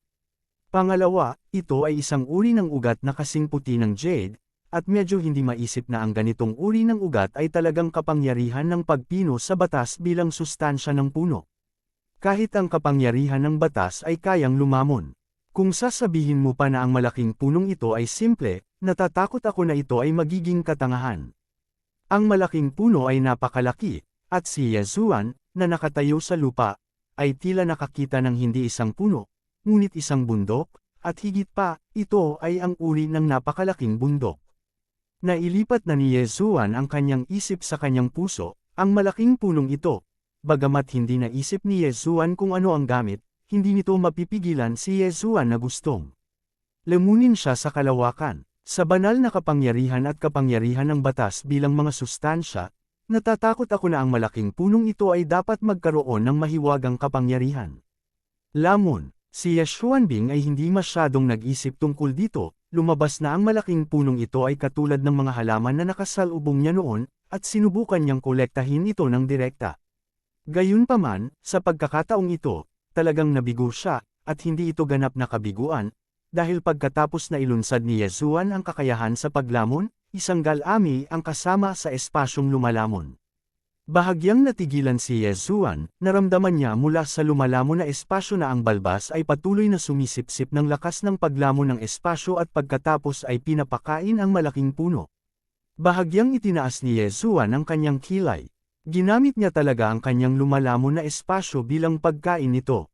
Pangalawa, ito ay isang uri ng ugat na kasing puti ng jade, at medyo hindi maisip na ang ganitong uri ng ugat ay talagang kapangyarihan ng pagpino sa batas bilang sustansya ng puno. Kahit ang kapangyarihan ng batas ay kayang lumamon. Kung sasabihin mo pa na ang malaking punong ito ay simple, natatakot ako na ito ay magiging katangahan. Ang malaking puno ay napakalaki, at si Yeshua, na nakatayo sa lupa, ay tila nakakita ng hindi isang puno, ngunit isang bundok, at higit pa, ito ay ang uri ng napakalaking bundok. Nailipat na ni Yeshua ang kanyang isip sa kanyang puso, ang malaking punong ito. Bagamat hindi naisip ni Yeshua kung ano ang gamit, hindi nito mapipigilan si Yeshua na gustong lamunin siya sa kalawakan. Sa banal na kapangyarihan at kapangyarihan ng batas bilang mga sustansya, natatakot ako na ang malaking punong ito ay dapat magkaroon ng mahiwagang kapangyarihan. Lamon, si Yeshua Bing ay hindi masyadong nag-isip tungkol dito, lumabas na ang malaking punong ito ay katulad ng mga halaman na nakasalubong niya noon, at sinubukan niyang kolektahin ito ng direkta. Gayunpaman, sa pagkakataong ito, talagang nabigo siya, at hindi ito ganap na kabiguan, dahil pagkatapos na ilunsad ni Yesuan ang kakayahan sa paglamon, isang galami ang kasama sa espasyong lumalamon. Bahagyang natigilan si Yesuan, naramdaman niya mula sa lumalamon na espasyo na ang balbas ay patuloy na sumisipsip ng lakas ng paglamon ng espasyo at pagkatapos ay pinapakain ang malaking puno. Bahagyang itinaas ni Yesuan ang kanyang kilay. Ginamit niya talaga ang kanyang lumalamon na espasyo bilang pagkain nito.